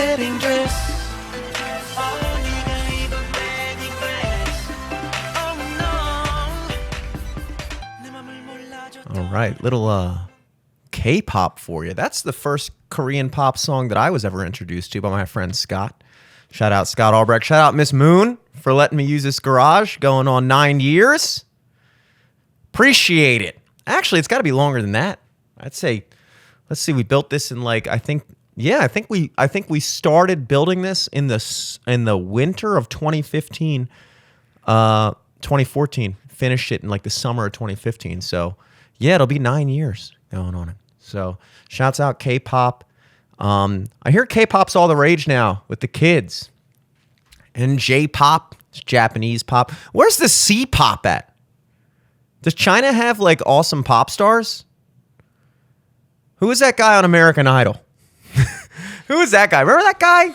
wedding dress. All right, little K-pop for you. That's the first Korean pop song that I was ever introduced to by my friend Scott. Shout out Scott Albrecht. Shout out Miss Moon for letting me use this garage going on 9 years. Appreciate it. Actually, it's got to be longer than that. I'd say, let's see, we built this in like, I think we started building this in the winter of 2015, 2014. Finished it in like the summer of 2015. So yeah, it'll be 9 years going on it. So shouts out K-pop. I hear K-pop's all the rage now with the kids. And J-pop, it's Japanese pop. Where's the C-pop at? Does China have like awesome pop stars? Who is that guy on American Idol? Who is that guy? Remember that guy?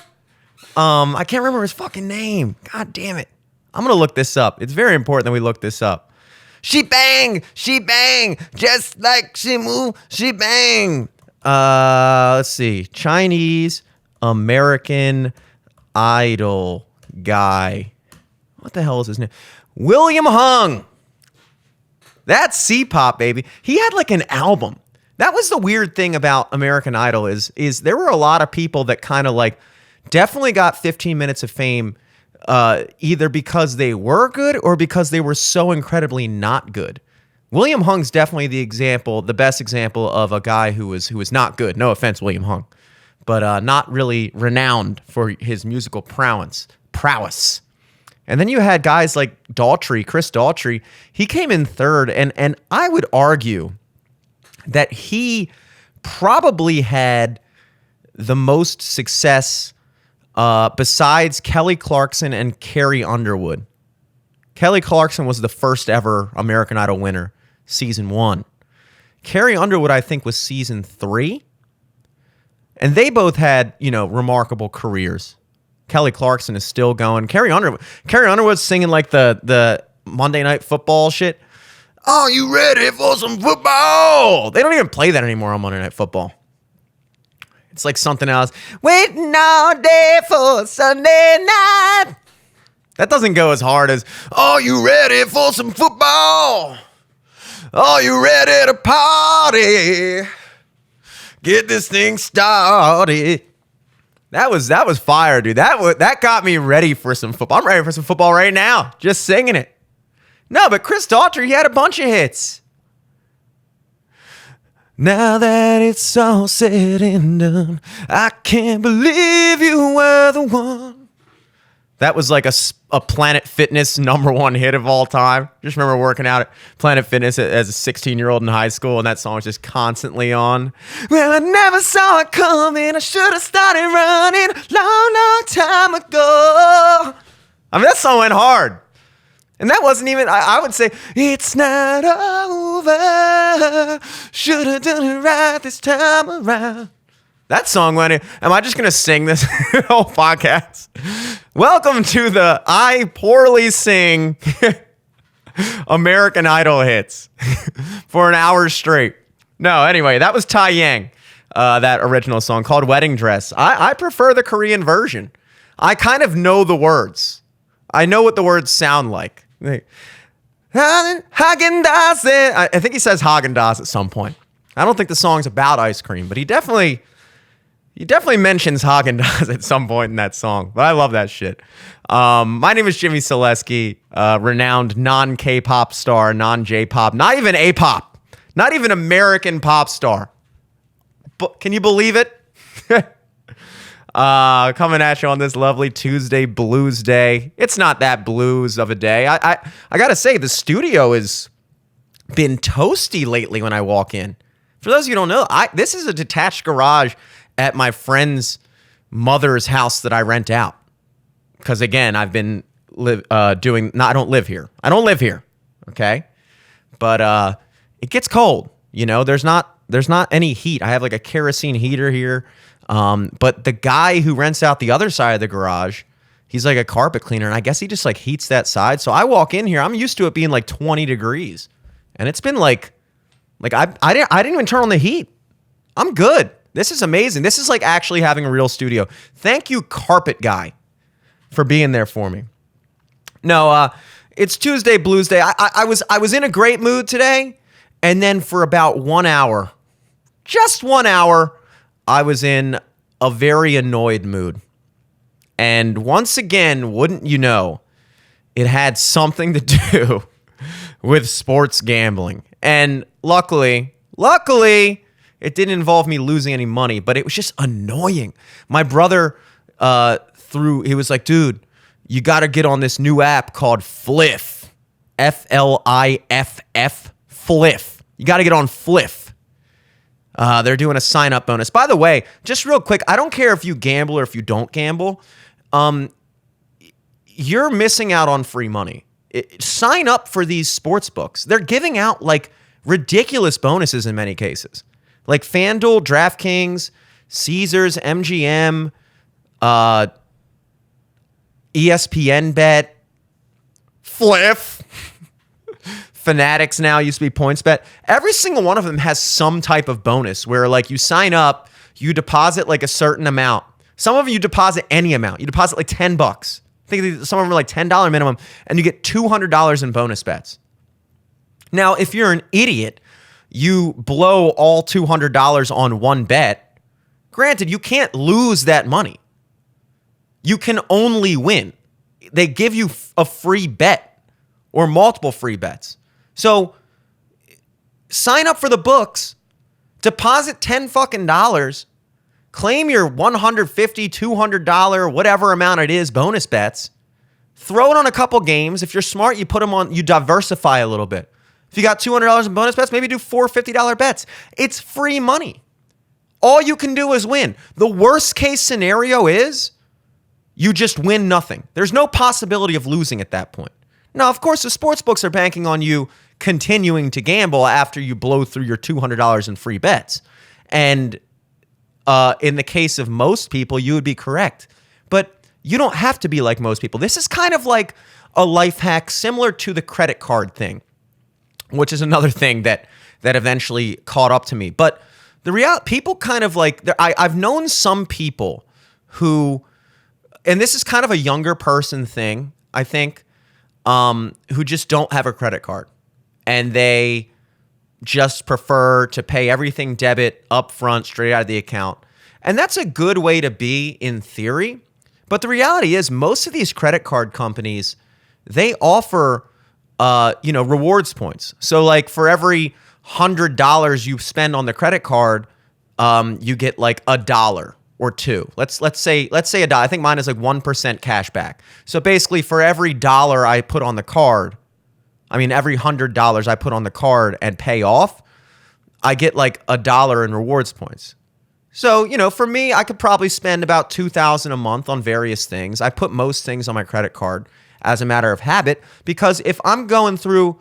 I can't remember his fucking name. God damn it. I'm going to look this up. It's very important that we look this up. She bang, just like she move, she bang. Let's see. Chinese American Idol guy. What the hell is his name? William Hung. That's C-pop, baby. He had like an album. That was the weird thing about American Idol is there were a lot of people that kind of like definitely got 15 minutes of fame either because they were good or because they were so incredibly not good. William Hung's definitely the best example of a guy who was not good. No offense, William Hung, but not really renowned for his musical prowess. And then you had guys like Chris Daughtry. He came in third, and I would argue that he probably had the most success besides Kelly Clarkson and Carrie Underwood. Kelly Clarkson was the first ever American Idol winner, season 1. Carrie Underwood, I think, was season 3. And they both had, remarkable careers. Kelly Clarkson is still going. Carrie Underwood's singing like the Monday Night Football shit. Are you ready for some football? They don't even play that anymore on Monday Night Football. It's like something else. Waiting all day for Sunday night. That doesn't go as hard as, are you ready for some football? Are you ready to party? Get this thing started. That was fire, dude. That got me ready for some football. I'm ready for some football right now. Just singing it. No, but Chris Daughtry, he had a bunch of hits. Now that it's all said and done, I can't believe you were the one. That was like a Planet Fitness #1 hit of all time. Just remember working out at Planet Fitness as a 16-year-old in high school, and that song was just constantly on. Well, I never saw it coming. I should have started running long time ago. I mean, that song went hard. And that wasn't even, I would say, it's not over. Should have done it right this time around. That song went in. Am I just going to sing this whole podcast? Welcome to the I poorly sing American Idol hits for an hour straight. No, anyway, that was Tai Yang, that original song called Wedding Dress. I prefer the Korean version. I kind of know the words. I know what the words sound like. Haagen-Dazs. I think he says Haagen-Dazs at some point. I don't think the song's about ice cream, but he definitely mentions Haagen-Dazs at some point in that song. But I love that shit. My name is Jimmy Selesky, renowned non-K-pop star, non-J-pop, not even A-pop, not even American pop star. But can you believe it? Coming at you on this lovely Tuesday blues day. It's not that blues of a day. I gotta say, the studio has been toasty lately when I walk in. For those of you who don't know, this is a detached garage at my friend's mother's house that I rent out. Because again, I've been I don't live here. Okay? But it gets cold. There's not any heat. I have like a kerosene heater here. But the guy who rents out the other side of the garage, he's like a carpet cleaner, and I guess he just like heats that side. So I walk in here, I'm used to it being like 20 degrees, and it's been like I didn't even turn on the heat. I'm good. This is amazing. This is like actually having a real studio. Thank you, Carpet Guy, for being there for me. No, it's Tuesday Blues Day. I was in a great mood today, and then for about 1 hour, just 1 hour, I was in a very annoyed mood. And once again, wouldn't you know, it had something to do with sports gambling. And luckily, it didn't involve me losing any money, but it was just annoying. My brother, he was like, dude, you got to get on this new app called Fliff. F-L-I-F-F. Fliff. You got to get on Fliff. They're doing a sign-up bonus. By the way, just real quick, I don't care if you gamble or if you don't gamble. You're missing out on free money. Sign up for these sports books. They're giving out like ridiculous bonuses in many cases. Like FanDuel, DraftKings, Caesars, MGM, ESPN Bet, Fliff, Fanatics now, used to be PointsBet. Every single one of them has some type of bonus where like you sign up, you deposit like a certain amount. Some of them you deposit any amount. You deposit like $10. I think some of them are like $10 minimum, and you get $200 in bonus bets. Now, if you're an idiot, you blow all $200 on one bet. Granted, you can't lose that money. You can only win. They give you a free bet or multiple free bets. So sign up for the books, deposit $10 fucking dollars, claim your $150, $200, whatever amount it is, bonus bets, throw it on a couple games. If you're smart, you put them on, you diversify a little bit. If you got $200 in bonus bets, maybe do 4 $50 bets. It's free money. All you can do is win. The worst case scenario is you just win nothing. There's no possibility of losing at that point. Now, of course, the sports books are banking on you continuing to gamble after you blow through your $200 in free bets. And in the case of most people, you would be correct. But you don't have to be like most people. This is kind of like a life hack similar to the credit card thing, which is another thing that eventually caught up to me. But the reality, people kind of like, I've known some people who, and this is kind of a younger person thing, I think, who just don't have a credit card. And they just prefer to pay everything debit up front, straight out of the account. And that's a good way to be in theory. But the reality is most of these credit card companies, they offer rewards points. So like for every $100 you spend on the credit card, you get like $1 or $2. Let's say $1. I think mine is like 1% cash back. So basically for every dollar I put on the card, every $100 I put on the card and pay off, I get like $1 in rewards points. So, for me, I could probably spend about $2,000 a month on various things. I put most things on my credit card as a matter of habit, because if I'm going through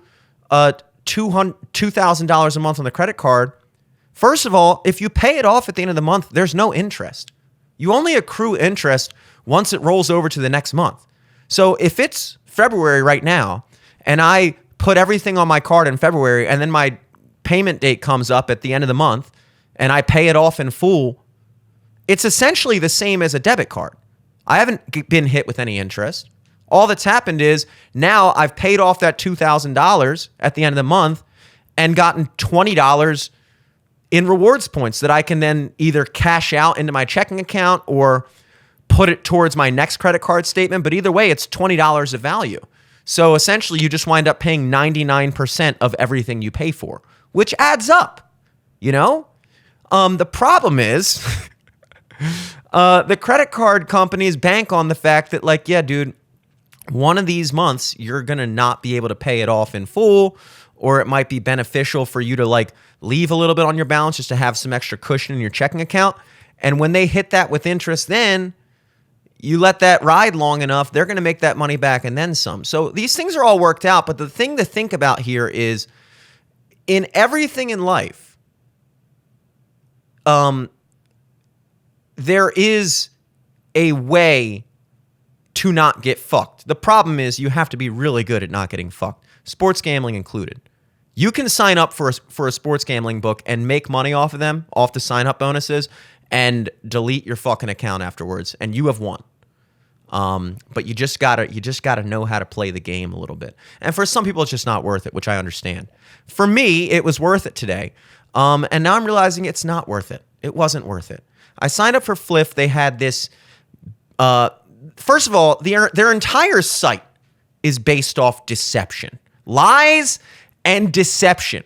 $2,000 a month on the credit card, first of all, if you pay it off at the end of the month, there's no interest. You only accrue interest once it rolls over to the next month. So if it's February right now, and I put everything on my card in February, and then my payment date comes up at the end of the month, and I pay it off in full, it's essentially the same as a debit card. I haven't been hit with any interest. All that's happened is now I've paid off that $2,000 at the end of the month and gotten $20 in rewards points that I can then either cash out into my checking account or put it towards my next credit card statement. But either way, it's $20 of value. So essentially, you just wind up paying 99% of everything you pay for, which adds up, The problem is the credit card companies bank on the fact that, like, yeah, dude, one of these months, you're going to not be able to pay it off in full, or it might be beneficial for you to like leave a little bit on your balance just to have some extra cushion in your checking account. And when they hit that with interest, then you let that ride long enough, they're going to make that money back and then some. So these things are all worked out. But the thing to think about here is in everything in life, there is a way to not get fucked. The problem is you have to be really good at not getting fucked, sports gambling included. You can sign up for a sports gambling book and make money off of them, off the sign up bonuses, and delete your fucking account afterwards, and you have won. But you just gotta know how to play the game a little bit. And for some people, it's just not worth it, which I understand. For me, it was worth it today. And now I'm realizing it's not worth it. It wasn't worth it. I signed up for Fliff. They had this. First of all, their entire site is based off deception, lies, and deception.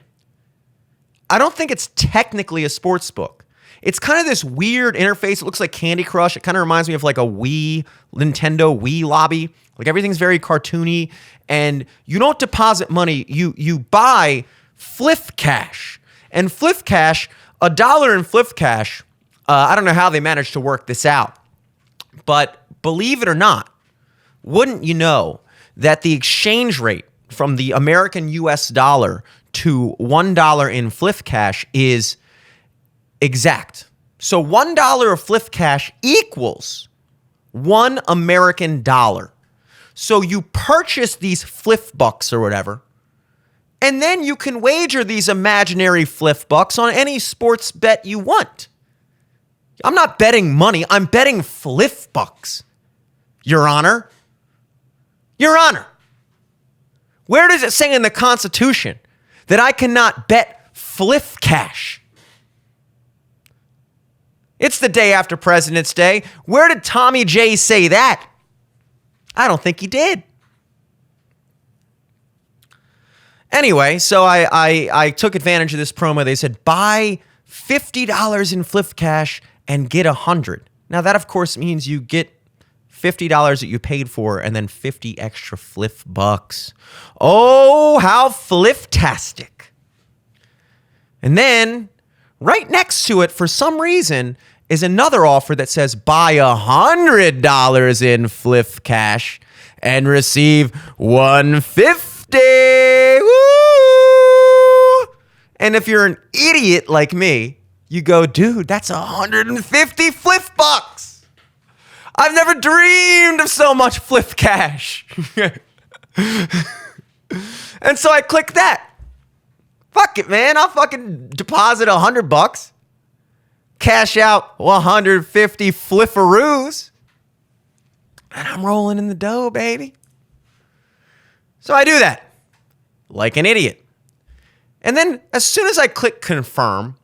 I don't think it's technically a sports book. It's kind of this weird interface. It looks like Candy Crush. It kind of reminds me of like a Nintendo Wii lobby. Like everything's very cartoony, and you don't deposit money. You buy Fliff Cash, and Fliff Cash, $1 in Fliff Cash. I don't know how they managed to work this out, but believe it or not, wouldn't you know that the exchange rate from the American US dollar to $1 in Fliff Cash is exact. So $1 of Fliff Cash equals $1 American dollar. So you purchase these Fliff bucks or whatever, and then you can wager these imaginary Fliff bucks on any sports bet you want. I'm not betting money. I'm betting Fliff bucks, Your Honor. Your Honor. Where does it say in the Constitution that I cannot bet Fliff Cash? It's the day after President's Day. Where did Tommy J say that? I don't think he did. Anyway, so I took advantage of this promo. They said, buy $50 in Fliff Cash and get 100. Now, that, of course, means you get $50 that you paid for and then 50 extra Fliff bucks. Oh, how Fliff-tastic. And then, right next to it, for some reason, is another offer that says buy $100 in Fliff Cash and receive $150. Woo! And if you're an idiot like me, you go, dude, that's 150 Fliff bucks. I've never dreamed of so much Fliff Cash. And so I click that. Fuck it, man. I'll fucking deposit $100, cash out 150 fliffaroos, and I'm rolling in the dough, baby. So I do that like an idiot. And then as soon as I click confirm,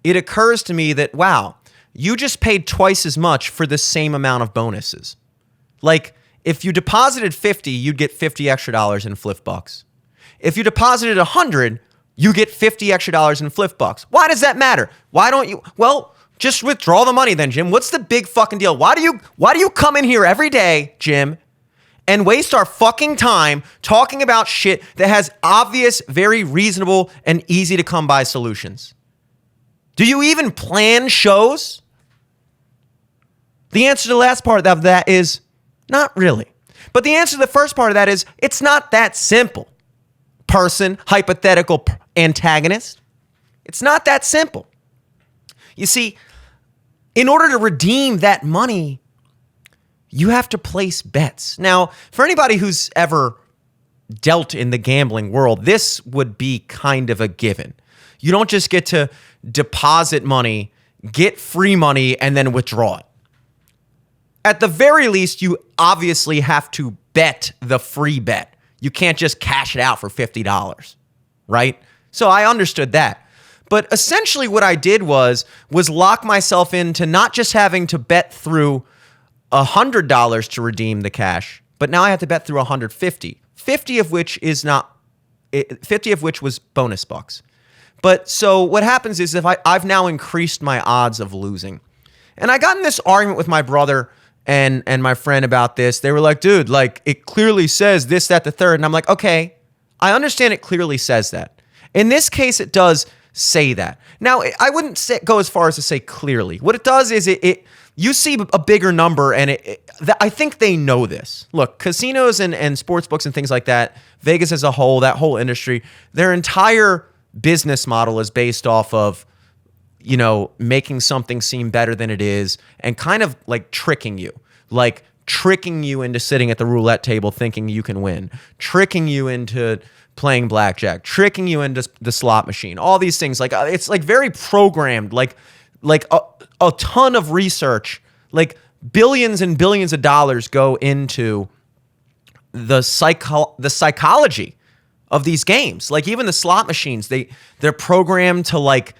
it occurs to me that, wow, you just paid twice as much for the same amount of bonuses. Like, if you deposited 50, you'd get 50 extra dollars in Fliff bucks. If you deposited 100, you get 50 extra dollars in Fliff bucks. Why does that matter? Why don't you? Well, just withdraw the money then, Jim. What's the big fucking deal? Why do you come in here every day, Jim, and waste our fucking time talking about shit that has obvious, very reasonable, and easy to come by solutions? Do you even plan shows? The answer to the last part of that is not really. But the answer to the first part of that is it's not that simple. Person, hypothetical antagonist. It's not that simple. You see, in order to redeem that money, you have to place bets. Now, for anybody who's ever dealt in the gambling world, this would be kind of a given. You don't just get to deposit money, get free money, and then withdraw it. At the very least, you obviously have to bet the free bet. You can't just cash it out for $50, right? So I understood that. But essentially what I did was lock myself into not just having to bet through $100 to redeem the cash, but now I have to bet through 150. 50 of which was bonus bucks. But so what happens is if I've now increased my odds of losing. And I got in this argument with my brother and my friend about this. They were like, dude, like it clearly says this, that, the third. And I'm like, okay, I understand it clearly says that. In this case, it does say that. Now, I wouldn't go as far as to say clearly. What it does is you see a bigger number, and I think they know this. Look, casinos and sports books and things like that, Vegas as a whole, that whole industry, their entire business model is based off of, you know, making something seem better than it is and kind of like tricking you into sitting at the roulette table thinking you can win, tricking you into playing blackjack, tricking you into the slot machine, all these things. Like it's like very programmed, like a ton of research, like billions and billions of dollars go into the psychology of these games. Like even the slot machines, they're programmed to like,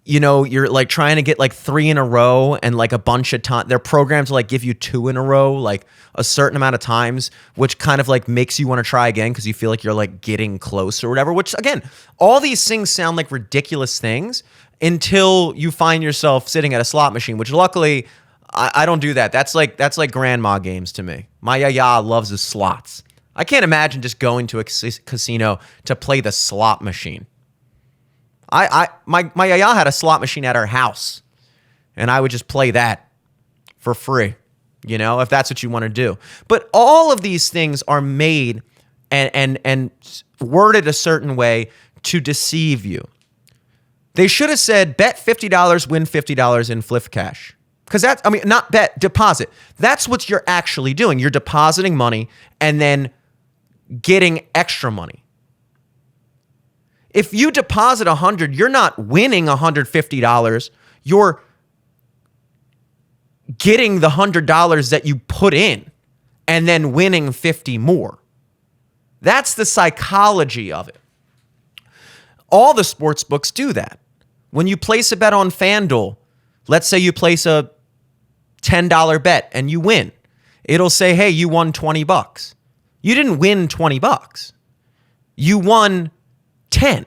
you know, you're like trying to get like 3 in a row and like a bunch of time. They're programmed to like give you 2 in a row, like a certain amount of times, which kind of like makes you want to try again because you feel like you're like getting close or whatever, which again, all these things sound like ridiculous things until you find yourself sitting at a slot machine, which luckily I don't do that. That's like grandma games to me. My yaya loves the slots. I can't imagine just going to a casino to play the slot machine. My yaya had a slot machine at her house, and I would just play that for free, you know, if that's what you want to do. But all of these things are made and worded a certain way to deceive you. They should have said, bet $50, win $50 in flip cash. Because that's, I mean, not bet, deposit. That's what you're actually doing. You're depositing money and then getting extra money. If you deposit $100, you're not winning $150. You're getting the $100 that you put in and then winning 50 more. That's the psychology of it. All the sports books do that. When you place a bet on FanDuel, let's say you place a $10 bet and you win. It'll say, hey, you won $20. You didn't win $20. You won 10.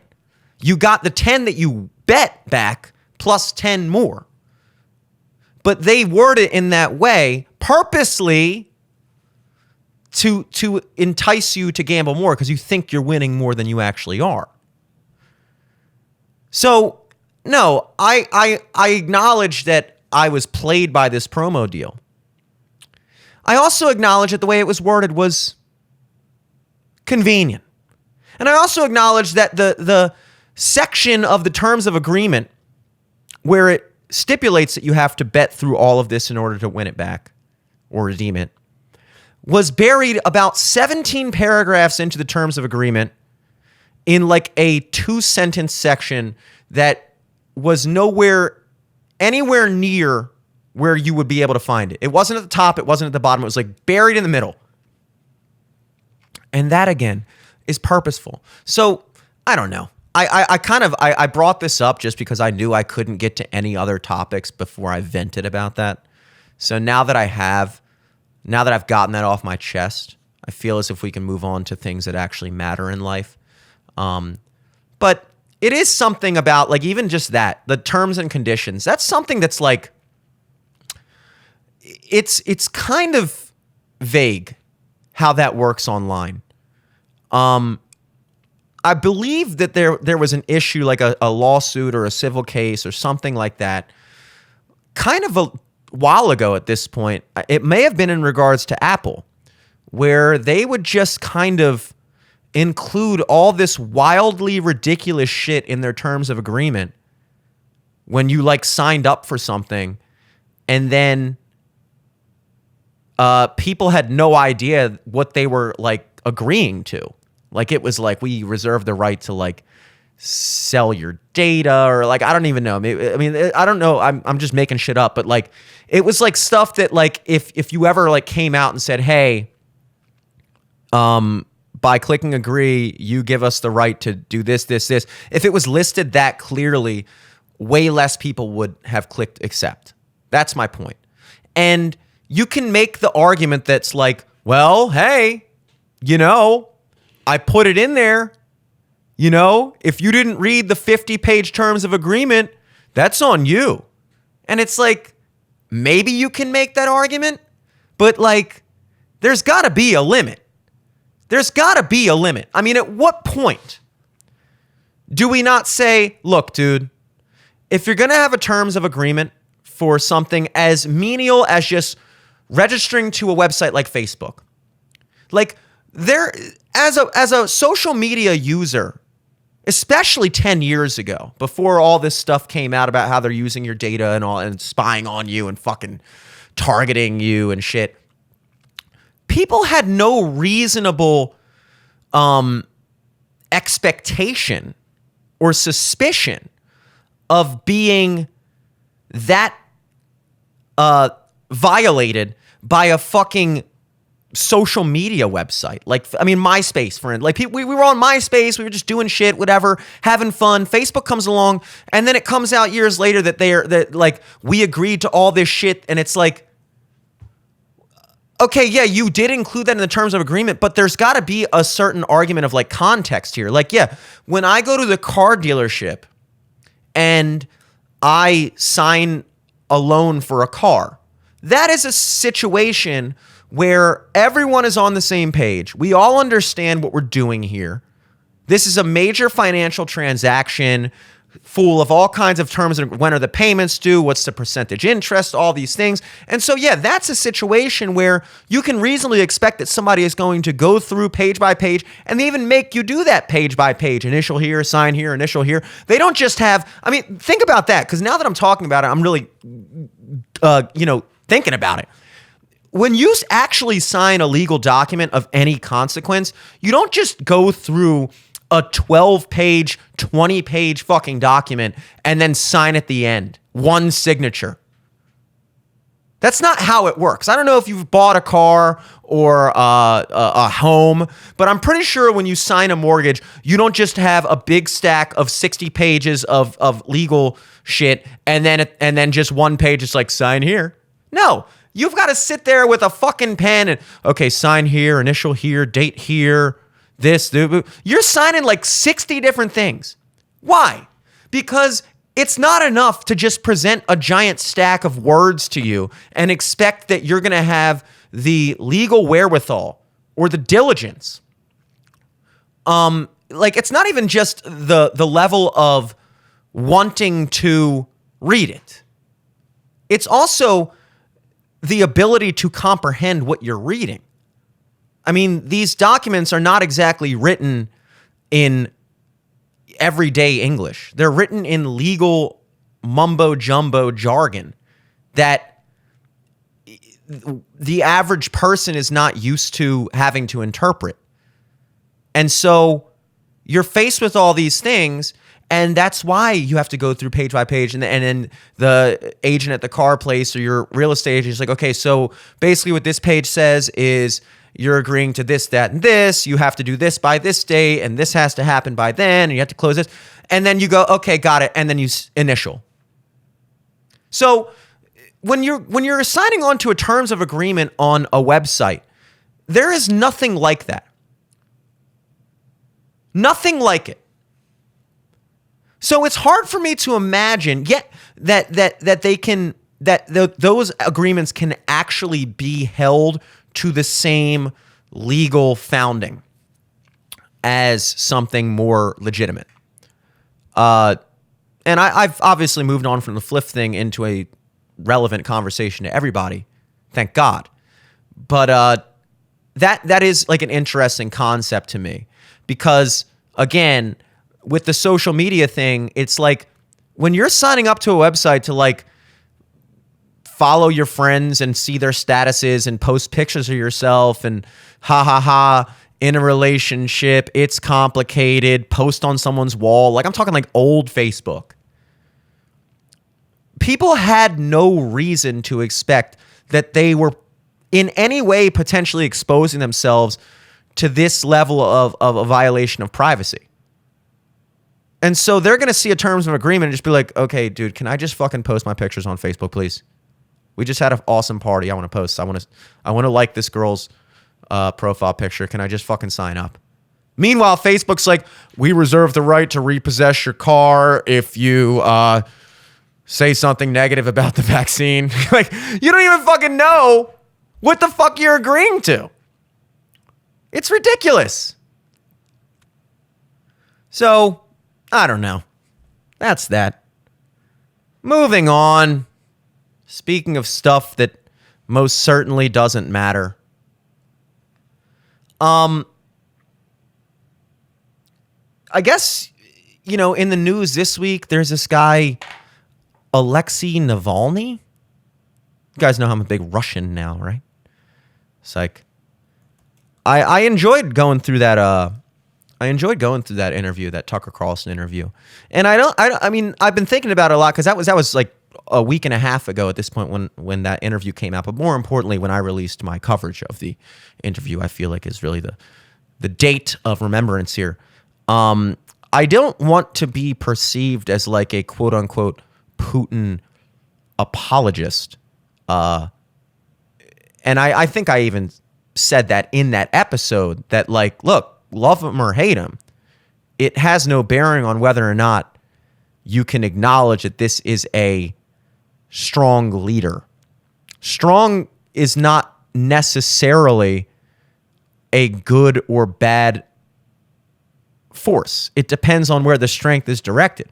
You got the 10 that you bet back plus 10 more. But they word it in that way purposely to entice you to gamble more because you think you're winning more than you actually are. So, no, I acknowledge that I was played by this promo deal. I also acknowledge that the way it was worded was convenient. And I also acknowledge that the section of the terms of agreement where it stipulates that you have to bet through all of this in order to win it back or redeem it was buried about 17 paragraphs into the terms of agreement in like a 2-sentence section that was anywhere near where you would be able to find it. It wasn't at the top. It wasn't at the bottom. It was like buried in the middle. And that again is purposeful. So I don't know. I brought this up just because I knew I couldn't get to any other topics before I vented about that. So now that I've gotten that off my chest, I feel as if we can move on to things that actually matter in life. But it is something about like even just that, the terms and conditions. That's something that's like it's kind of vague how that works online. I believe that there was an issue like a lawsuit or a civil case or something like that kind of a while ago at this point. It may have been in regards to Apple, where they would just kind of include all this wildly ridiculous shit in their terms of agreement when you like signed up for something, and then people had no idea what they were like agreeing to. Like it was like, we reserve the right to like sell your data, or like, I don't even know. I mean, I don't know. I'm just making shit up, but like, it was like stuff that like, if you ever like came out and said, hey, by clicking agree, you give us the right to do this, this, this. If it was listed that clearly, way less people would have clicked accept. That's my point. And you can make the argument that's like, well, hey, you know, I put it in there. You know, if you didn't read the 50-page terms of agreement, that's on you. And it's like, maybe you can make that argument, but like, there's got to be a limit. There's got to be a limit. I mean, at what point do we not say, look, dude, if you're going to have a terms of agreement for something as menial as just registering to a website like Facebook, like there, as a social media user, especially 10 years ago, before all this stuff came out about how they're using your data and all and spying on you and fucking targeting you and shit, people had no reasonable expectation or suspicion of being that violated by a fucking social media website. Like, I mean, MySpace, for instance. Like, we were on MySpace, we were just doing shit, whatever, having fun. Facebook comes along, and then it comes out years later that like, we agreed to all this shit, and it's like, okay, yeah, you did include that in the terms of agreement, but there's got to be a certain argument of like context here. Like, yeah, when I go to the car dealership and I sign a loan for a car, that is a situation where everyone is on the same page. We all understand what we're doing here. This is a major financial transaction full of all kinds of terms. When are the payments due? What's the percentage interest? All these things. And so, yeah, that's a situation where you can reasonably expect that somebody is going to go through page by page, and they even make you do that page by page. Initial here, sign here, initial here. They don't just have, I mean, think about that, because now that I'm talking about it, I'm really, thinking about it. When you actually sign a legal document of any consequence, you don't just go through a 12-page, 20-page fucking document and then sign at the end. One signature. That's not how it works. I don't know if you've bought a car or a home, but I'm pretty sure when you sign a mortgage, you don't just have a big stack of 60 pages of legal shit and then just one page is like, sign here. No. You've got to sit there with a fucking pen and, okay, sign here, initial here, date here, this. You're signing like 60 different things. Why? Because it's not enough to just present a giant stack of words to you and expect that you're going to have the legal wherewithal or the diligence. Like, it's not even just the level of wanting to read it. It's also the ability to comprehend what you're reading. I mean, these documents are not exactly written in everyday English. They're written in legal mumbo-jumbo jargon that the average person is not used to having to interpret. And so you're faced with all these things, and that's why you have to go through page by page. And then the agent at the car place or your real estate agent is like, okay, so basically what this page says is you're agreeing to this, that, and this. You have to do this by this date, and this has to happen by then, and you have to close this. And then you go, okay, got it. And then you initial. So when you're signing on to a terms of agreement on a website, there is nothing like that. Nothing like it. So it's hard for me to imagine yet that those agreements can actually be held to the same legal founding as something more legitimate. And I've obviously moved on from the flip thing into a relevant conversation to everybody. Thank God. But that is like an interesting concept to me because, again, with the social media thing, it's like when you're signing up to a website to like follow your friends and see their statuses and post pictures of yourself and in a relationship, it's complicated, post on someone's wall. Like I'm talking like old Facebook. People had no reason to expect that they were in any way potentially exposing themselves to this level of a violation of privacy. And so they're going to see a terms of agreement and just be like, okay, dude, can I just fucking post my pictures on Facebook, please? We just had an awesome party. I want to post. I want to like this girl's profile picture. Can I just fucking sign up? Meanwhile, Facebook's like, we reserve the right to repossess your car if you say something negative about the vaccine. Like, you don't even fucking know what the fuck you're agreeing to. It's ridiculous. So, I don't know. That's that. Moving on. Speaking of stuff that most certainly doesn't matter. I guess, in the news this week, there's this guy, Alexei Navalny. You guys know I'm a big Russian now, right? It's like, I enjoyed going through that I enjoyed going through that interview, that Tucker Carlson interview. And I mean, I've been thinking about it a lot because that was like a week and a half ago at this point when that interview came out. But more importantly, when I released my coverage of the interview, I feel like is really the date of remembrance here. I don't want to be perceived as like a quote unquote Putin apologist. And I think I even said that in that episode that, like, look, love him or hate him, it has no bearing on whether or not you can acknowledge that this is a strong leader. Strong is not necessarily a good or bad force. It depends on where the strength is directed.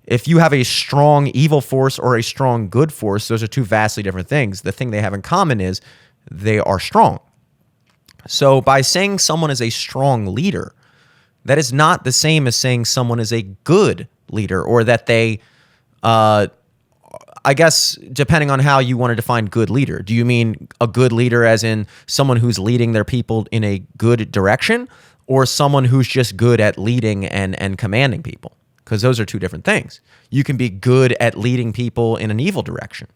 If you have a strong evil force or a strong good force, those are two vastly different things. The thing they have in common is they are strong. So by saying someone is a strong leader, that is not the same as saying someone is a good leader, or that they, I guess, depending on how you want to define good leader. Do you mean a good leader as in someone who's leading their people in a good direction, or someone who's just good at leading and commanding people? Because those are two different things. You can be good at leading people in an evil direction.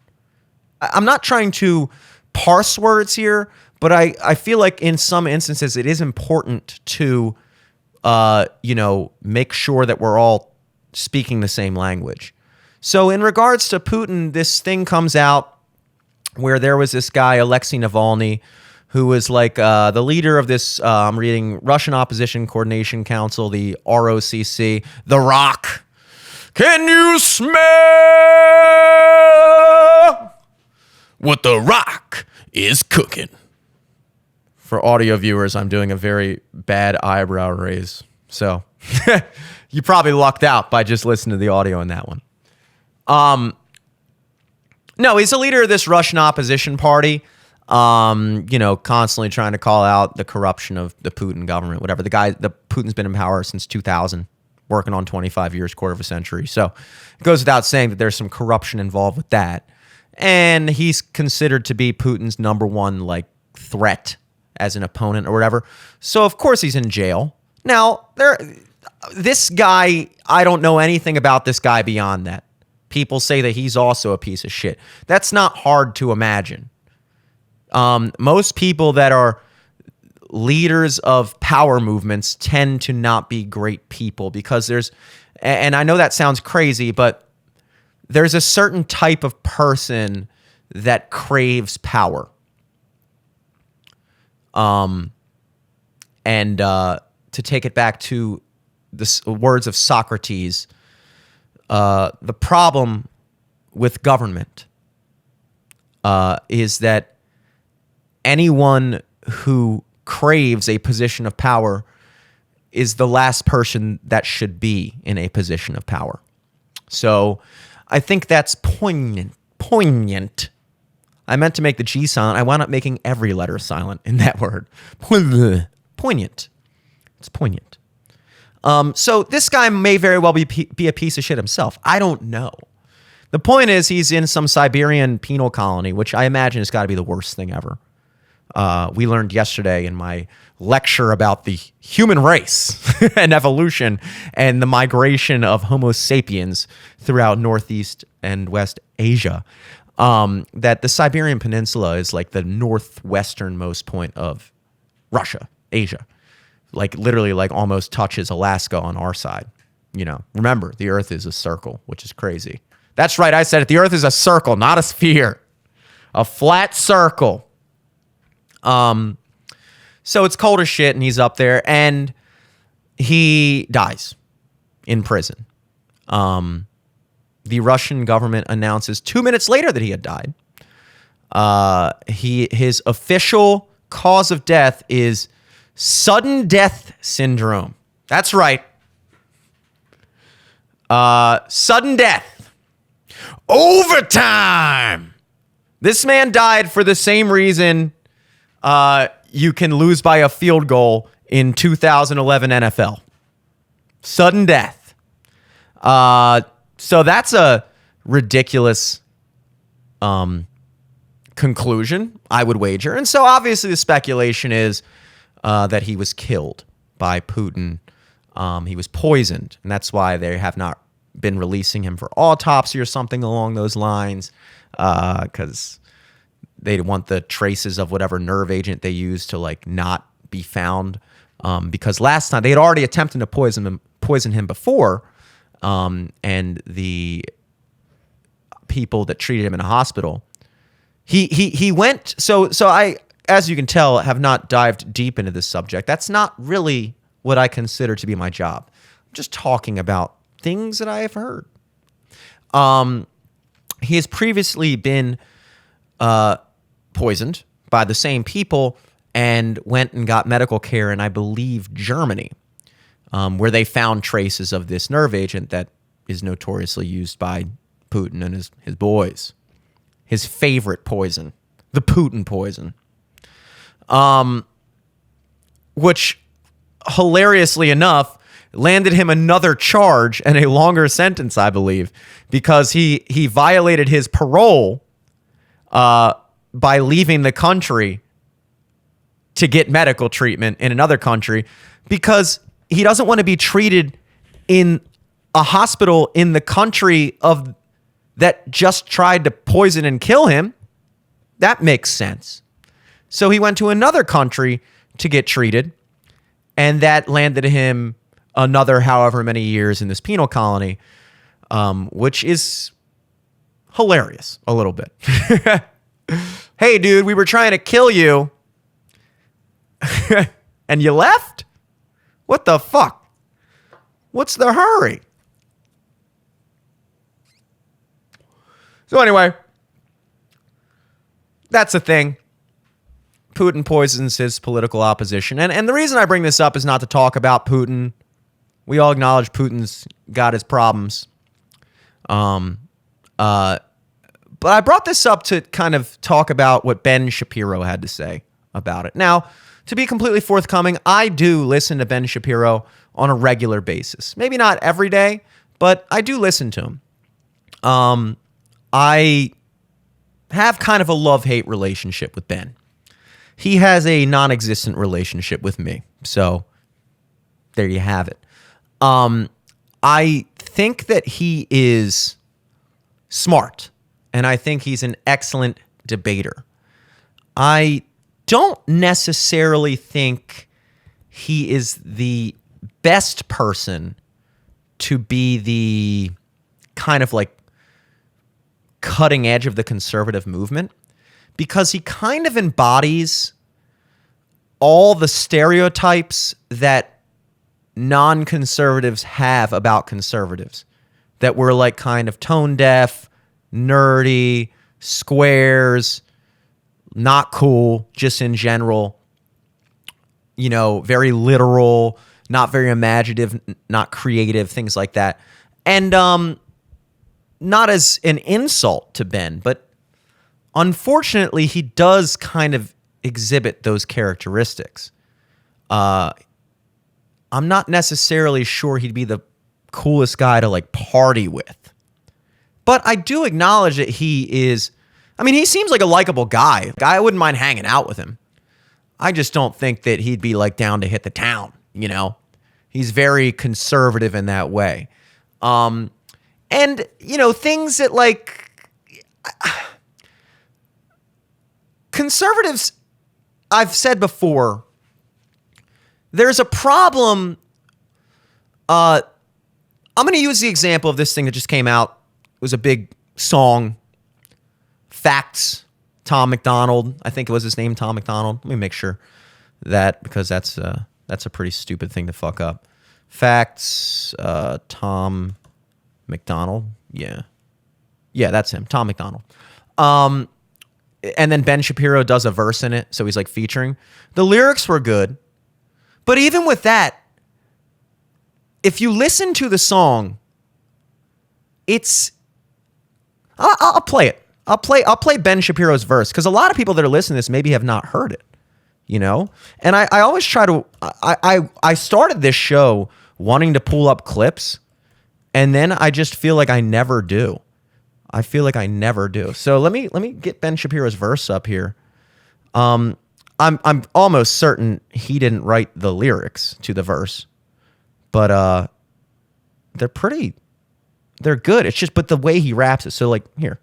I'm not trying to parse words here, but I feel like in some instances it is important to, make sure that we're all speaking the same language. So in regards to Putin, this thing comes out where there was this guy, Alexei Navalny, who was like the leader of this, I'm reading, Russian Opposition Coordination Council, the ROCC, the ROK. Can you smell what the ROK is cooking? For audio viewers, I'm doing a very bad eyebrow raise. So you probably lucked out by just listening to the audio in that one. No, he's a leader of this Russian opposition party. Constantly trying to call out the corruption of the Putin government, whatever. Putin's been in power since 2000, working on 25 years, quarter of a century. So it goes without saying that there's some corruption involved with that. And he's considered to be Putin's number one, like, threat as an opponent or whatever. So of course he's in jail. Now, this guy, I don't know anything about this guy beyond that. People say that he's also a piece of shit. That's not hard to imagine. Most people that are leaders of power movements tend to not be great people because and I know that sounds crazy, but there's a certain type of person that craves power. To take it back to the words of Socrates, the problem with government is that anyone who craves a position of power is the last person that should be in a position of power. So I think that's poignant. I meant to make the G silent. I wound up making every letter silent in that word. Poignant. It's poignant. So this guy may very well be a piece of shit himself. I don't know. The point is he's in some Siberian penal colony, which I imagine has got to be the worst thing ever. We learned yesterday in my lecture about the human race and evolution and the migration of Homo sapiens throughout Northeast and West Asia, that the Siberian Peninsula is like the northwesternmost point of Russia, Asia. Like literally like almost touches Alaska on our side. Remember, the Earth is a circle, which is crazy. That's right, I said it. The Earth is a circle, not a sphere. A flat circle. So it's cold as shit, and he's up there, and he dies in prison. The Russian government announces 2 minutes later that he had died. His official cause of death is sudden death syndrome. That's right. Sudden death. Overtime. This man died for the same reason you can lose by a field goal in 2011 NFL. Sudden death. So that's a ridiculous conclusion, I would wager. And so obviously the speculation is that he was killed by Putin He was poisoned, and that's why they have not been releasing him for autopsy or something along those lines, because they want the traces of whatever nerve agent they used to like not be found. Because last time they had already attempted to poison him before, and the people that treated him in a hospital, he went. So I, as you can tell, have not dived deep into this subject. That's not really what I consider to be my job. I'm just talking about things that I have heard. He has previously been poisoned by the same people and went and got medical care in, I believe, Germany, where they found traces of this nerve agent that is notoriously used by Putin and his boys. His favorite poison, the Putin poison. Which, hilariously enough, landed him another charge and a longer sentence, I believe, because he violated his parole by leaving the country to get medical treatment in another country, because he doesn't want to be treated in a hospital in the country of that just tried to poison and kill him. That makes sense. So he went to another country to get treated, and that landed him another however many years in this penal colony, which is hilarious a little bit. Hey, dude, we were trying to kill you, and you left? What the fuck? What's the hurry? So anyway, that's the thing. Putin poisons his political opposition. And the reason I bring this up is not to talk about Putin. We all acknowledge Putin's got his problems. But I brought this up to kind of talk about what Ben Shapiro had to say about it. Now, to be completely forthcoming, I do listen to Ben Shapiro on a regular basis. Maybe not every day, but I do listen to him. I have kind of a love-hate relationship with Ben. He has a non-existent relationship with me. So there you have it. I think that he is smart, and I think he's an excellent debater. I don't necessarily think he is the best person to be the kind of like cutting edge of the conservative movement, because he kind of embodies all the stereotypes that non-conservatives have about conservatives, that we're like kind of tone deaf, nerdy, squares, not cool, just in general, you know, very literal, not very imaginative, not creative, things like that. And not as an insult to Ben, but unfortunately, he does kind of exhibit those characteristics. I'm not necessarily sure he'd be the coolest guy to like party with, but I do acknowledge that he is. I mean, he seems like a likable guy. I wouldn't mind hanging out with him. I just don't think that he'd be like down to hit the town. You know, he's very conservative in that way. And you know, things that like conservatives, I've said before, there's a problem. I'm going to use the example of this thing that just came out. It was a big song. Facts. Tom McDonald. I think it was his name, Tom McDonald. Let me make sure that, because that's a pretty stupid thing to fuck up. Facts. Tom McDonald. Yeah, that's him. Tom McDonald. And then Ben Shapiro does a verse in it, so he's like featuring. The lyrics were good, but even with that, if you listen to the song, it's. I'll play it. I'll play Ben Shapiro's verse, because a lot of people that are listening to this maybe have not heard it, you know? And I always try to, I started this show wanting to pull up clips, and then I just feel like I never do. So let me get Ben Shapiro's verse up here. I'm almost certain he didn't write the lyrics to the verse, but they're good. It's just, but the way he raps it. So like here.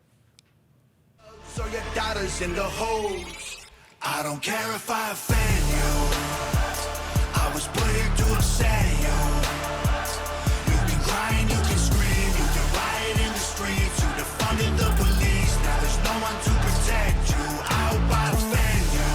So your daughters in the holes. I don't care if I offend you. I was put here to upset you. You can cry and you can scream. You can riot in the streets. You defunded the police. Now there's no one to protect you. I hope I offend you.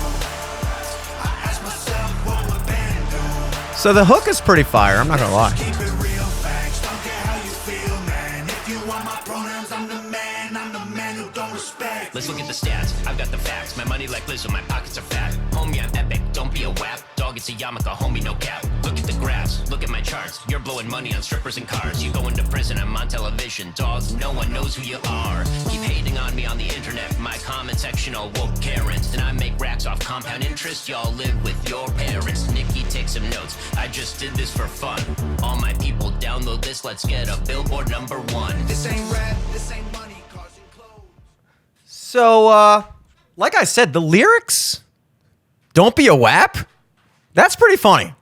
I ask myself what would Ben do. So the hook is pretty fire. I'm not gonna lie. Keep it real facts. Don't care how you feel, man. If you want my pronouns, I'm the man. I'm the man who don't respect. Let's look at the stats. I've got the facts. My money like Lizzo. My pockets are fat. Homie, I'm epic. Don't be a wap. Dog, it's a yarmulke. Homie, no cap. Look at the graphs. Look at my charts. You're blowing money on strippers and cars. You go into prison. I'm on television. Dog, no one knows who you are. Keep hating on me on the internet. My comment section all woke Karens. And I make racks off compound interest. Y'all live with your parents. Nikki, take some notes. I just did this for fun. All my people download this. Let's get a Billboard #1. This ain't rap. This ain't money. Cars and clothes. So, like I said, the lyrics, don't be a WAP. That's pretty funny.